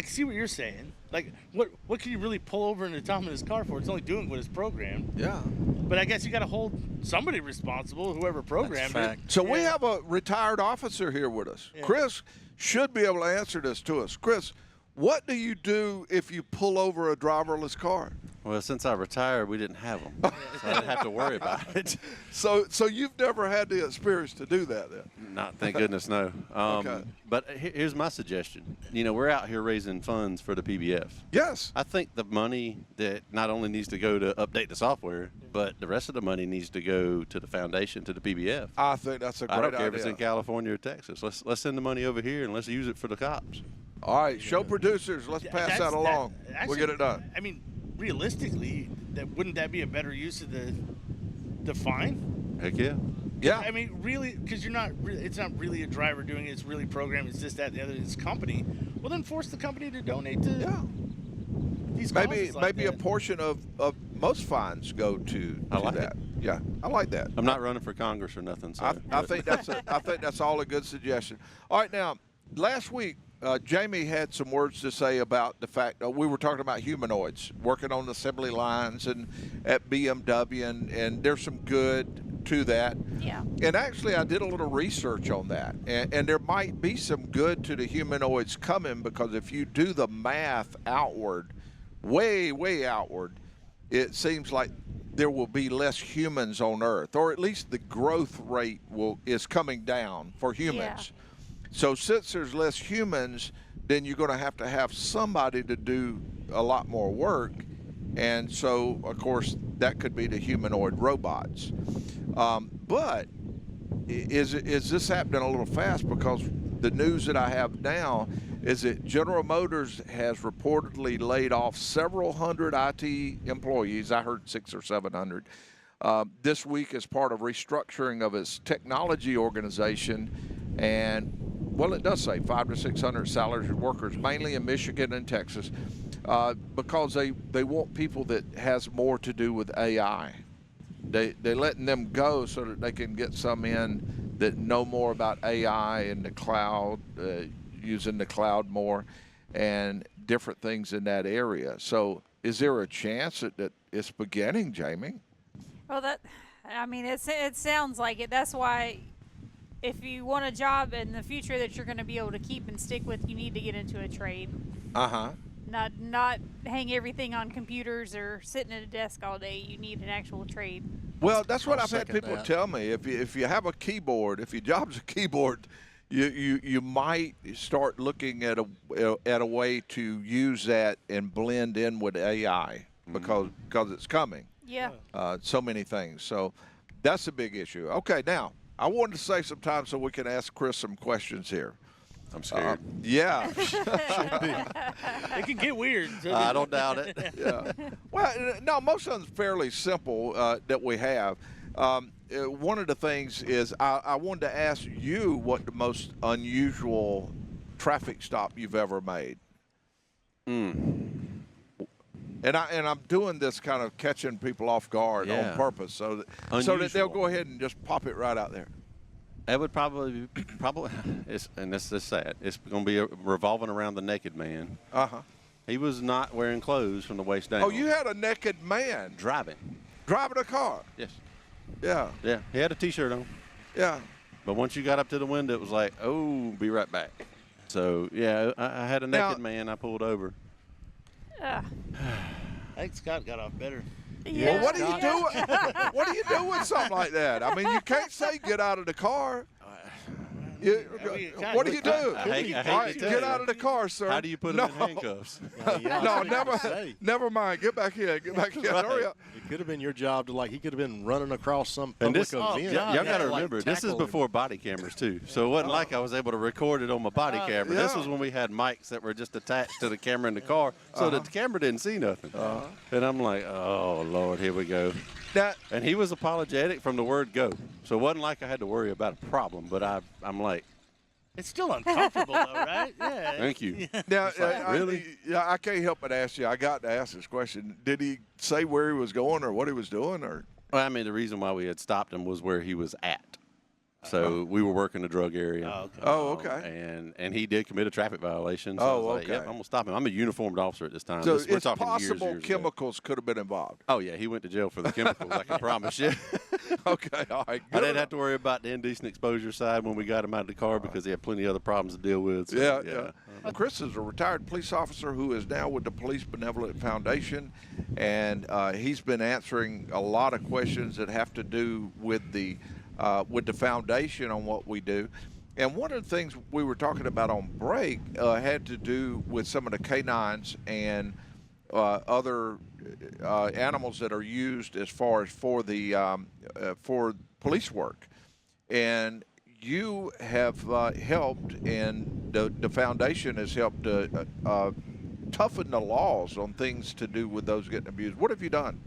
see what you're saying. Like, what can you really pull over an autonomous car for? It's only doing what it's programmed. Yeah. But I guess you got to hold somebody responsible, whoever programmed it. So we have a retired officer here with us. Yeah. Chris should be able to answer this to us. Chris, what do you do if you pull over a driverless car? Well, since I retired, we didn't have them, so I didn't have to worry about it. So you've never had the experience to do that then? Not, thank goodness, no. Okay. But here's my suggestion. You know, we're out here raising funds for the PBF. Yes. I think the money that not only needs to go to update the software, but the rest of the money needs to go to the foundation, to the PBF. I think that's a great I don't idea. care if it's in California or Texas. Let's send the money over here and let's use it for the cops. All right, show producers, let's pass that along. We'll get it done. I mean, realistically, wouldn't that be a better use of the fine? Heck yeah. Yeah. I mean, really, because it's not really a driver doing it. It's really programmed. It's this, that, and the other. It's company. Well, then force the company to donate to these causes like maybe a that. portion of most fines go to like that. it. Yeah, I like that. I'm not running for Congress or nothing. So I think that's all a good suggestion. All right, now last week Jamie had some words to say about the fact we were talking about humanoids working on the assembly lines and at BMW, and there's some good to that. Yeah. And actually, I did a little research on that, and there might be some good to the humanoids coming, because if you do the math outward, way outward, it seems like there will be less humans on Earth, or at least the growth rate is coming down for humans. Yeah. So since there's less humans, then you're going to have somebody to do a lot more work. And so, of course, that could be the humanoid robots. But is this happening a little fast? Because the news that I have now is that General Motors has reportedly laid off several hundred IT employees. I heard 600 or 700. This week as part of restructuring of its technology organization. And, well, it does say 500 to 600 salaried workers, mainly in Michigan and Texas, because they want people that has more to do with AI. They're letting them go so that they can get some in that know more about AI and the cloud, using the cloud more, and different things in that area. So is there a chance that it's beginning, Jamie? Well, it sounds like it. That's why, if you want a job in the future that you're going to be able to keep and stick with, you need to get into a trade. Uh-huh. Not hang everything on computers or sitting at a desk all day. You need an actual trade. Well, that's what I'll I've had second people that. tell me. If you have a keyboard, if your job's a keyboard, you might start looking at a way to use that and blend in with AI because it's coming. Yeah. So many things. So that's a big issue. Okay, now I wanted to save some time so we can ask Chris some questions here. I'm scared. Yeah. It can get weird. I don't doubt it. Yeah. Well, no, most of them fairly simple that we have. One of the things is I wanted to ask you what the most unusual traffic stop you've ever made. And I'm doing this kind of catching people off guard on purpose so that they'll go ahead and just pop it right out there. That would probably, and this is sad. It's going to be revolving around the naked man. Uh-huh. He was not wearing clothes from the waist down. Oh, you had a naked man driving a car. Yes. Yeah. Yeah. He had a T-shirt on. Yeah. But once you got up to the window, it was like, oh, be right back. So yeah, I had a naked man. I pulled over. I think Scott got off better. Yeah. Well, what do you do? What do you do with something like that? I mean, you can't say get out of the car. What do you do? I hate All to right, tell get you. out of the car, sir. How do you put him in handcuffs? No, never mind. Get back here. Get back here. Right. Hurry up. It could have been your job to he could have been running across some And public this, event. y'all got to to remember, this is before body cameras too. So it wasn't like I was able to record it on my body camera. This was when we had mics that were just attached to the camera in the car, so that the camera didn't see nothing. And I'm like, oh Lord, here we go. And he was apologetic from the word go, so it wasn't like I had to worry about a problem. But I'm like, it's still uncomfortable though, right? Yeah. thank you. Now, really? I can't help but ask you. I got to ask this question. Did he say where he was going or what he was doing, or? Well, I mean, the reason why we had stopped him was where he was at. So we were working the drug area. Oh, okay. Oh, okay. And he did commit a traffic violation. So I was like, okay. yep, I'm gonna stop him. I'm a uniformed officer at this time. So We're it's talking possible years chemicals could have been involved. Oh yeah, he went to jail for the chemicals. I can promise you. Okay, all right. I didn't have to worry about the indecent exposure side when we got him out of the car because he had plenty of other problems to deal with. So, Yeah. Chris is a retired police officer who is now with the Police Benevolent Foundation, and he's been answering a lot of questions that have to do with the foundation on what we do. And one of the things we were talking about on break had to do with some of the canines and other animals that are used as far as for the for police work. And you have helped, and the foundation has helped toughen the laws on things to do with those getting abused. What have you done?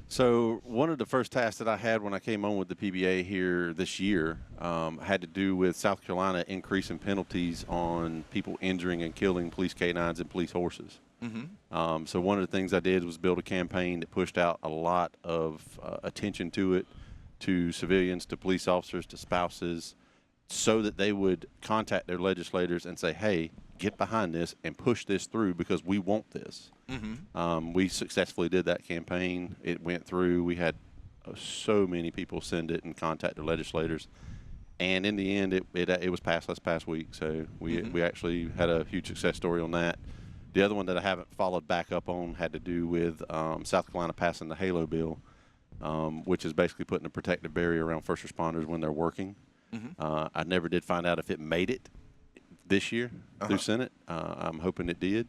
So one of the first tasks that I had when I came on with the PBA here this year had to do with South Carolina increasing penalties on people injuring and killing police canines and police horses. Mm-hmm. So one of the things I did was build a campaign that pushed out a lot of attention to it, to civilians, to police officers, to spouses, so that they would contact their legislators and say, hey, get behind this and push this through because we want this. Mm-hmm. We successfully did that campaign. It went through. We had so many people send it and contact their legislators. And in the end, it was passed this past week. So we actually had a huge success story on that. The other one that I haven't followed back up on had to do with South Carolina passing the HALO bill, which is basically putting a protective barrier around first responders when they're working. Mm-hmm. I never did find out if it made it this year through Senate. I'm hoping it did.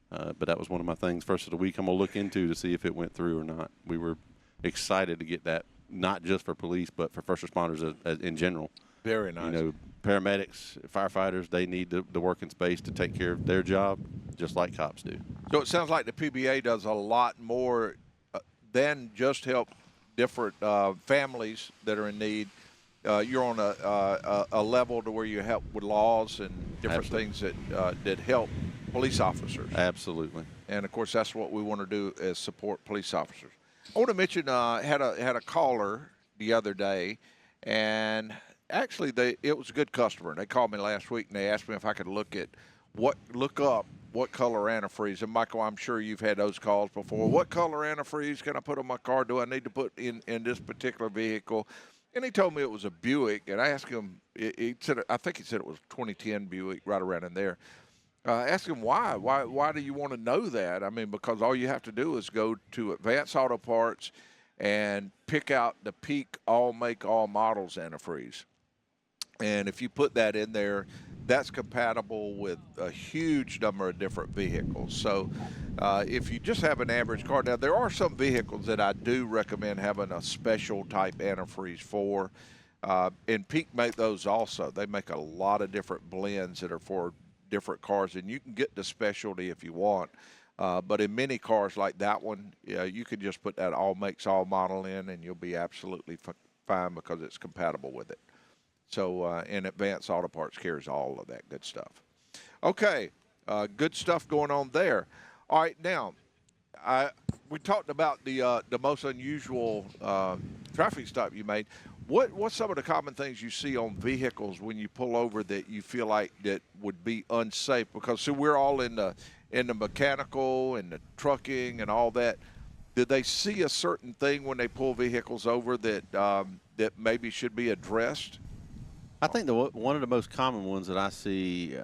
But that was one of my things first of the week I'm going to look into to see if it went through or not. We were excited to get that, not just for police, but for first responders in general. Very nice. You know, paramedics, firefighters, they need the working space to take care of their job just like cops do. So it sounds like the PBA does a lot more than just help different families that are in need. You're on a level to where you help with laws and different things that help police officers. Absolutely. And of course, that's what we want to do is support police officers. I want to mention had a caller the other day, and actually it was a good customer. They called me last week and they asked me if I could look up what color antifreeze. And Michael, I'm sure you've had those calls before. What color antifreeze can I put on my car? Do I need to put in this particular vehicle? And he told me it was a Buick, and I asked him. He said, I think he said it was 2010 Buick, right around in there. I asked him why. Why do you want to know that? I mean, because all you have to do is go to Advanced Auto Parts and pick out the Peak all make, all models antifreeze. And if you put that in there, that's compatible with a huge number of different vehicles. So if you just have an average car, now there are some vehicles that I do recommend having a special type antifreeze for. And Peak make those also. They make a lot of different blends that are for different cars, and you can get the specialty if you want. But in many cars like that one, you can just put that all makes, all model in, and you'll be absolutely fine because it's compatible with it. So, and Advanced Auto Parts carries all of that good stuff. Okay, good stuff going on there. All right, now, we talked about the most unusual traffic stop you made. What's some of the common things you see on vehicles when you pull over that you feel like that would be unsafe? Because see, we're all in the mechanical and the trucking and all that. Did they see a certain thing when they pull vehicles over that that maybe should be addressed? I think one of the most common ones that I see,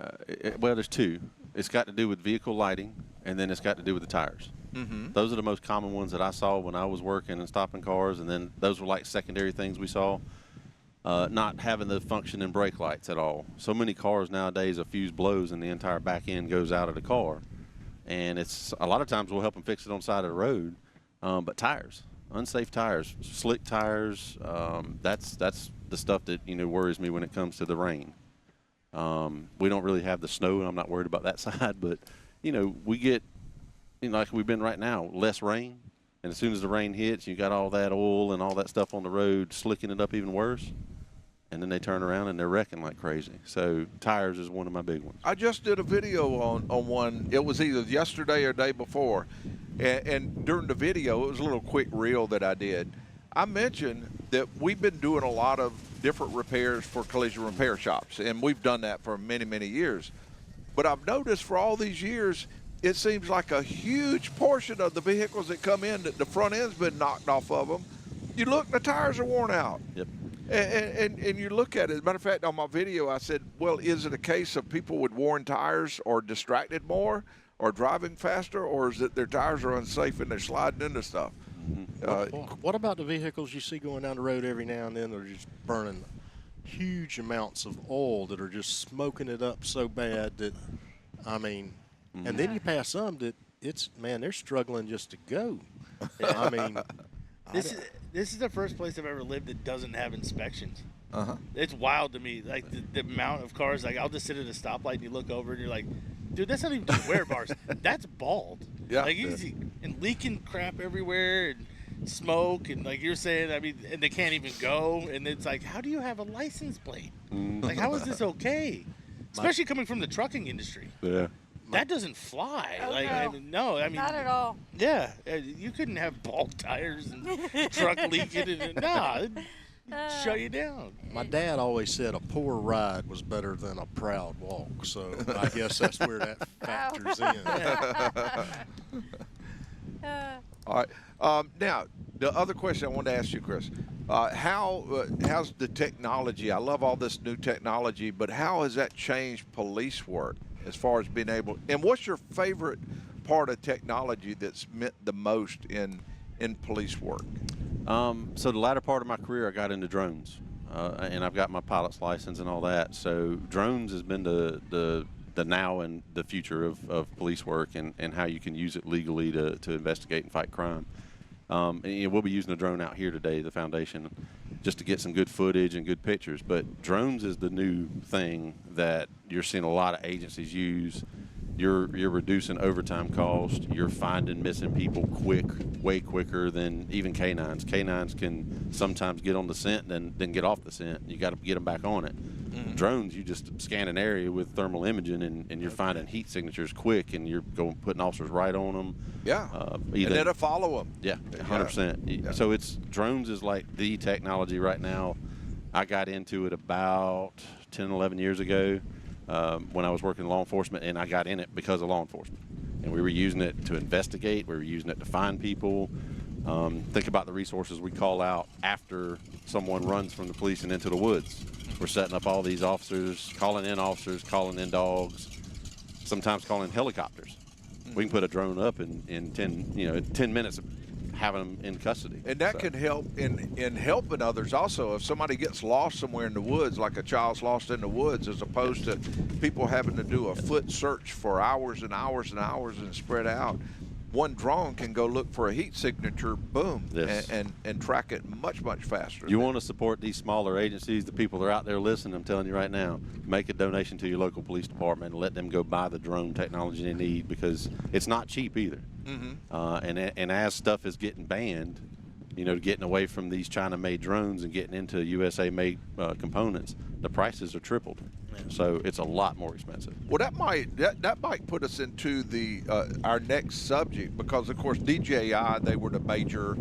well, there's two. It's got to do with vehicle lighting, and then it's got to do with the tires. Mm-hmm. Those are the most common ones that I saw when I was working and stopping cars, and then those were like secondary things we saw. Not having the functioning brake lights at all. So many cars nowadays, a fuse blows and the entire back end goes out of the car. And it's a lot of times we'll help them fix it on the side of the road, but tires, unsafe tires, slick tires, that's the stuff that worries me when it comes to the rain. We don't really have the snow, and I'm not worried about that side, but we get like we've been right now, less rain, and as soon as the rain hits, you got all that oil and all that stuff on the road slicking it up even worse, and then they turn around and they're wrecking like crazy. So tires is one of my big ones. I just did a video on one. It was either yesterday or day before, and during the video, it was a little quick reel that I did. I mentioned that we've been doing a lot of different repairs for collision repair shops, and we've done that for many, many years. But I've noticed for all these years, it seems like a huge portion of the vehicles that come in, that the front end's been knocked off of them. You look, the tires are worn out. Yep. And you look at it. As a matter of fact, on my video, I said, well, is it a case of people with worn tires or distracted more or driving faster, or is it their tires are unsafe and they're sliding into stuff? What about the vehicles you see going down the road every now and then that are just burning huge amounts of oil, that are just smoking it up so bad that, I mean, and then you pass some that they're struggling just to go. I mean, this is the first place I've ever lived that doesn't have inspections. Uh-huh. It's wild to me, like the amount of cars. Like, I'll just sit at a stoplight and you look over and you're like, dude, that's not even just wear bars. That's bald. Yeah. Like, easy and leaking crap everywhere and smoke, and like you're saying, I mean, and they can't even go. And it's like, how do you have a license plate? Like, how is this okay? Especially coming from the trucking industry. Yeah. That doesn't fly. Oh, no. I mean, Not at all. Yeah, you couldn't have bald tires and truck leaking. It'd shut you down. My dad always said a poor ride was better than a proud walk, so I guess that's where that factors in. All right. Now, the other question I wanted to ask you, Chris, how's the technology? I love all this new technology, but how has that changed police work as far as being able? And what's your favorite part of technology that's meant the most in police work? So the latter part of my career, I got into drones, and I've got my pilot's license and all that. So drones has been the now and the future of police work, and how you can use it legally to investigate and fight crime. And we'll be using a drone out here today, the foundation, just to get some good footage and good pictures. But drones is the new thing that you're seeing a lot of agencies use. You're reducing overtime cost. You're finding missing people way quicker than even canines. Canines can sometimes get on the scent and then get off the scent. You got to get them back on it. Mm-hmm. Drones, you just scan an area with thermal imaging, and you're finding heat signatures quick, and you're putting officers right on them. Yeah, and it'll follow them. Yeah, 100%. Yeah. So drones is like the technology right now. I got into it about 10, 11 years ago. When I was working in law enforcement, and I got in it because of law enforcement. And we were using it to investigate. We were using it to find people. Think about the resources we call out after someone runs from the police and into the woods. We're setting up all these officers, calling in dogs, sometimes calling helicopters. We can put a drone up in 10 minutes of having them in custody. And that can help in helping others also. If somebody gets lost somewhere in the woods, like a child's lost in the woods, as opposed to people having to do a foot search for hours and hours and hours and spread out, one drone can go look for a heat signature, boom, yes, and track it much, much faster. You want to support these smaller agencies, the people that are out there listening, I'm telling you right now, make a donation to your local police department and let them go buy the drone technology they need, because it's not cheap either. Mm-hmm. And as stuff is getting banned, getting away from these China-made drones and getting into USA-made components, the prices are tripled. So it's a lot more expensive. Well, that might put us into our next subject, because of course DJI, they were the major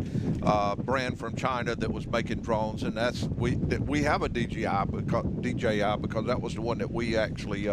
brand from China that was making drones, and we have a DJI because that was the one that we actually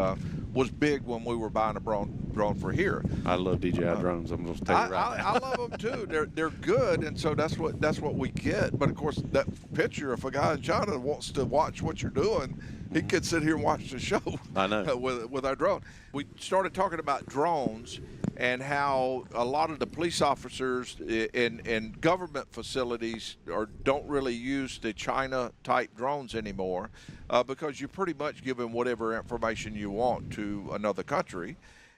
was big when we were buying a drone for here. I love DJI drones. I'm going to tell you right now. I love them too. They're good, and so that's what we get. But of course, that picture, if a guy in China wants to watch what you're doing, he could sit here and watch the show. I know. with our drone. We started talking about drones and how a lot of the police officers in government facilities don't really use the China-type drones anymore, because you're pretty much giving whatever information you want to another country,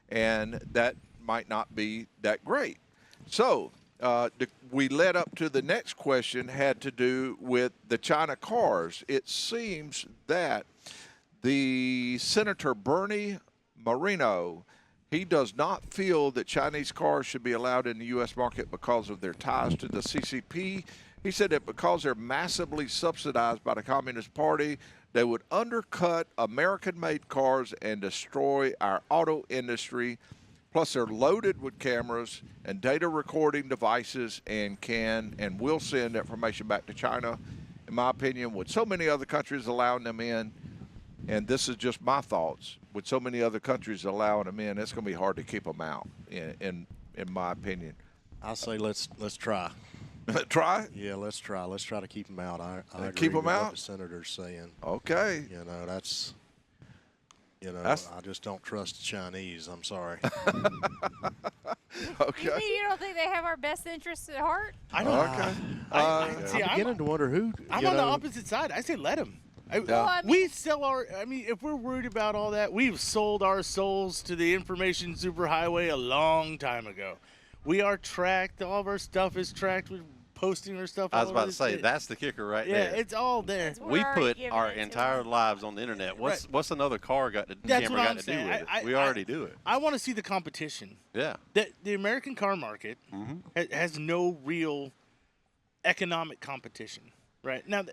and that might not be that great. So we led up to the next question, had to do with the China cars. It seems that the Senator Bernie Moreno, he does not feel that Chinese cars should be allowed in the U.S. market because of their ties to the CCP. He said that because they're massively subsidized by the Communist Party, they would undercut American-made cars and destroy our auto industry. Plus, they're loaded with cameras and data recording devices and can and will send information back to China. in my opinion, with so many other countries allowing them in, and this is just my thoughts, with so many other countries allowing them in, it's going to be hard to keep them out, in my opinion. I say let's try. Try? Yeah, let's try. Let's try to keep them out. I agree keep them with out? what the senator's saying. Okay. That's. I just don't trust the Chinese. I'm sorry. Okay. You mean you don't think they have our best interests at heart? I don't. Okay. I'm beginning to wonder who. I'm on the opposite side. I say let them. We sell our. I mean, if we're worried about all that, we've sold our souls to the information superhighway a long time ago. We are tracked. All of our stuff is tracked. We're posting our stuff. I was about to say, that's the kicker right there. Yeah, it's all there. We put our entire lives on the internet. What's another car got to camera got to do with it? We already do it. I want to see the competition. Yeah. The American car market has no real economic competition, right? Now,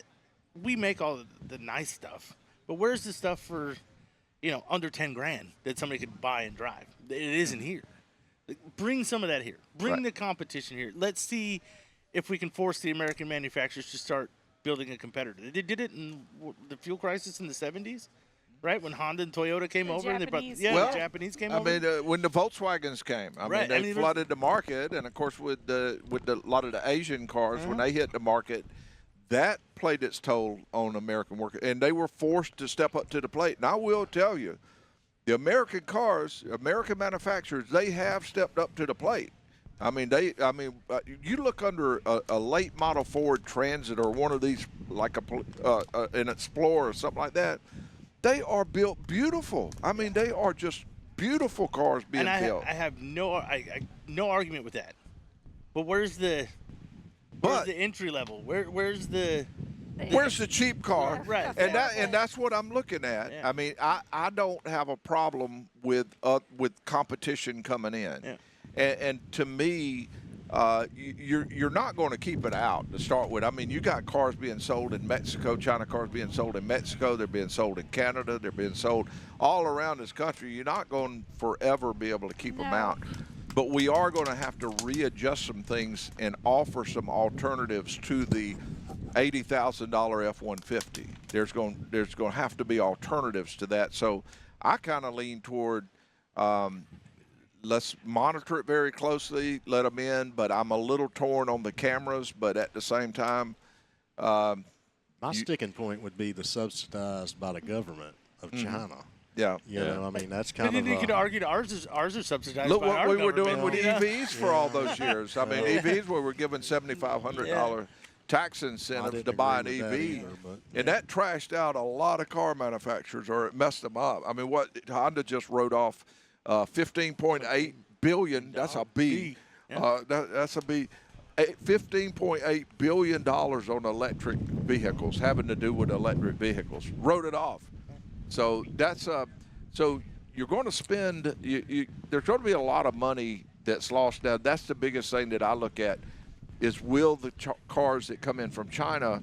we make all the nice stuff, but where's the stuff for, under 10 grand that somebody could buy and drive? It isn't here. Bring some of that here. Bring the competition here. Let's see if we can force the American manufacturers to start building a competitor. They did it in the fuel crisis in the 70s, right? When Honda and Toyota came over. And they brought, the Japanese came over. I mean, when the Volkswagens came, they flooded the market. And, of course, with a lot of the Asian cars, when they hit the market, that played its toll on American workers. And they were forced to step up to the plate. And I will tell you, the American cars, American manufacturers, they have stepped up to the plate. I mean, you look under a late model Ford Transit or one of these, like an Explorer or something like that. They are built beautiful. I mean, they are just beautiful cars being built. I have no argument with that. But where's the entry level? Where's the cheap car? Right. And that's what I'm looking at. Yeah. I mean, I don't have a problem with competition coming in. Yeah. And to me, you're not going to keep it out to start with. I mean, you got cars being sold in Mexico, China cars being sold in Mexico. They're being sold in Canada. They're being sold all around this country. You're not going to forever be able to keep them out. But we are going to have to readjust some things and offer some alternatives to the $80,000 F-150. There's going to have to be alternatives to that. So I kind of lean toward let's monitor it very closely, let them in, but I'm a little torn on the cameras. But at the same time, my sticking point would be the subsidized by the government of China. Yeah. I mean, that's kind of. Then you could argue that ours are subsidized. Look by what our we were government. doing with EVs for all those years. I mean, EVs where we're giving $7,500 tax incentives to buy an EV, and that trashed out a lot of car manufacturers, or it messed them up. I mean, what Honda just wrote off $15.8 billion. That's a B. That's a B. $15.8 billion on electric vehicles, having to do with electric vehicles. Wrote it off. So that's so you're going to spend. There's going to be a lot of money that's lost. Now that's the biggest thing that I look at is will the cars that come in from China,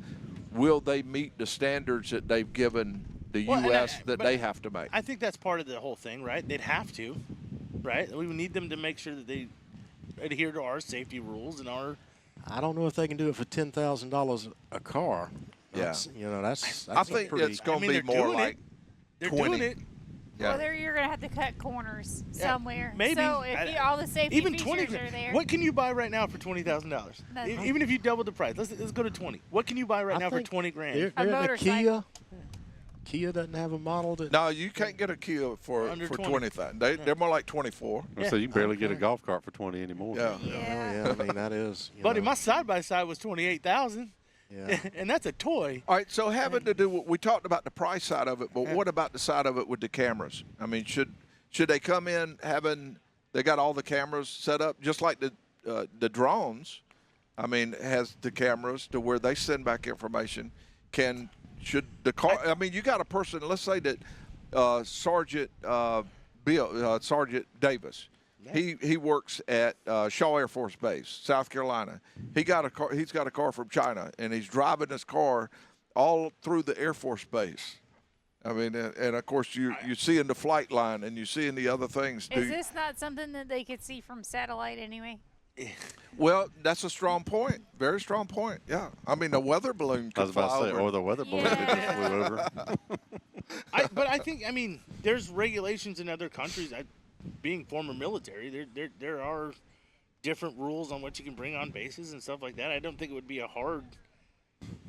will they meet the standards that they've given the U.S. that they have to make? I think that's part of the whole thing, right? They'd have to, right? We need them to make sure that they adhere to our safety rules and our. I don't know if they can do it for $10,000 a car. That's, that's I think it's going to be more like. They're 20. doing it. Yeah. Well, you're going to have to cut corners somewhere. Maybe. So if all the safety even features 20, are there. what can you buy right now for $20,000? Even if you double the price, let's go to 20. What can you buy right now for 20 grand? A Kia. Kia doesn't have a model that. No, you can't get a Kia for 20,000. They're more like 24. So you can barely get a golf cart for 20 anymore. Yeah. I mean, that is. Buddy, my side by side was 28,000. Yeah. And that's a toy. All right, so having to do with, we talked about the price side of it, but what about the side of it with the cameras? I mean, should they come in they got all the cameras set up just like the drones? I mean, has the cameras to where they send back information. Should the car? I mean, you got a person. Let's say that Sergeant Davis. He works at Shaw Air Force Base, South Carolina. He's got a car from China, and he's driving his car all through the Air Force Base. I mean, and of course you see in the flight line, and you see in the other things. Is this not something that they could see from satellite anyway? Well, that's a strong point. Very strong point. Yeah. I mean, the weather balloon could I was about fly to say, over. or the weather balloon that just flew over. But I think, I mean, there's regulations in other countries. Being former military, there are different rules on what you can bring on bases and stuff like that. I don't think it would be a hard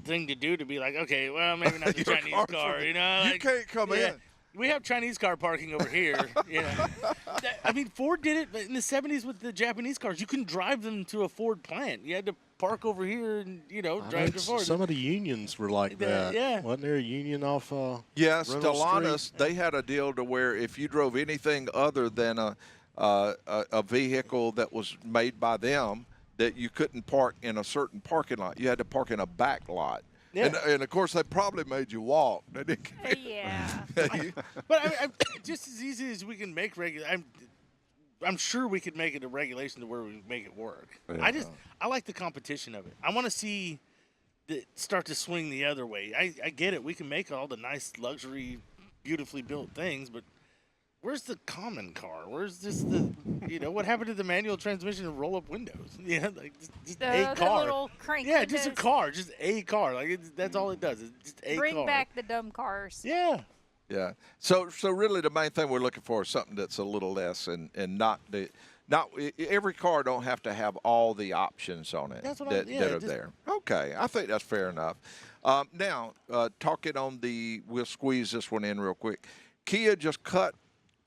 thing to do to be like, okay, well, maybe not the Your Chinese car's car, over- you know? You like, can't come in. We have Chinese car parking over here. I mean, Ford did it in the 70s with the Japanese cars. You couldn't drive them to a Ford plant. You had to park over here and, drive to Ford. Some of the unions were like that. Yeah. Wasn't there a union off Yes, Reynolds Stellantis, Street? they had a deal to where if you drove anything other than a vehicle that was made by them, that you couldn't park in a certain parking lot. You had to park in a back lot. Yeah. And of course, they probably made you walk. They didn't- Yeah. But just as easy as we can make I'm sure we could make it a regulation to where we make it work. Yeah. I like the competition of it. I want to see it start to swing the other way. I get it. We can make all the nice luxury, beautifully built things, but where's the common car? Where's just what happened to the manual transmission and roll up windows? Yeah, like just a The car. little crank. Yeah, that just a does- car, just a car. Like that's all it does. It's just a Bring car. back the dumb cars. Yeah. Yeah. So really, the main thing we're looking for is something that's a little less, and not every car don't have to have all the options on it That's what that are there. Okay, I think that's fair enough. Now, talking on we'll squeeze this one in real quick. Kia just cut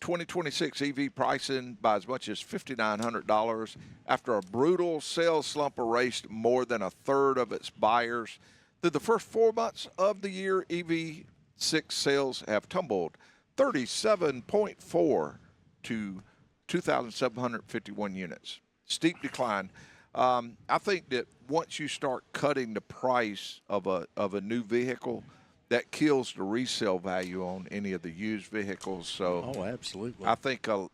2026 EV pricing by as much as $5,900 after a brutal sales slump erased more than a third of its buyers. Through the first 4 months of the year, EV6 sales have tumbled 37.4 to 2,751 units. Steep decline. I think that once you start cutting the price of a new vehicle, that kills the resale value on any of the used vehicles. So, absolutely. I think a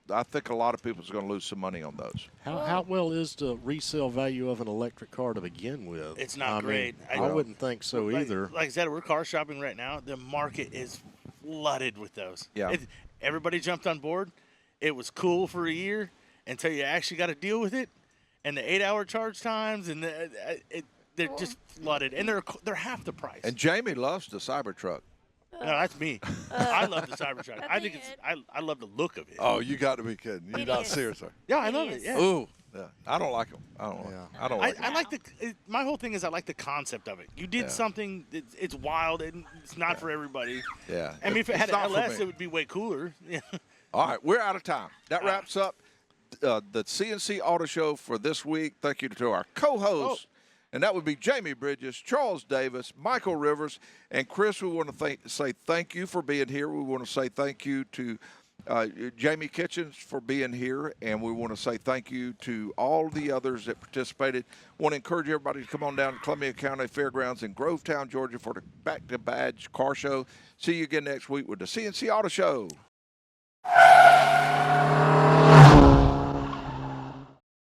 lot of people are going to lose some money on those. How well is the resale value of an electric car to begin with? It's not great. I wouldn't think so either. Like I said, we're car shopping right now. The market is flooded with those. Yeah. Everybody jumped on board. It was cool for a year until you actually got to deal with it, and the 8-hour charge times, and they're just flooded, and they're half the price. And Jamie loves the Cybertruck. No, that's me. I love the Cybertruck. I think I love the look of it. Oh, you got to be kidding! You're It not is. serious, are Yeah, I It love is. it. Yeah. Ooh, yeah. I don't like them. I don't like 'em. I like my whole thing is I like the concept of it. You did Yeah. something it's wild and it's not for everybody. Yeah. I mean, if it had It's an not for LS, me. it would be way cooler. Yeah. All right, we're out of time. That wraps up the C&C Auto Show for this week. Thank you to our co-hosts, and that would be Jamie Bridges, Charles Davis, Michael Rivers, and Chris. We want to say thank you for being here. We want to say thank you to Jamie Kitchens for being here, and we want to say thank you to all the others that participated. Want to encourage everybody to come on down to Columbia County Fairgrounds in Grovetown, Georgia for the Back to Badge Car Show. See you again next week with the C&C Auto Show.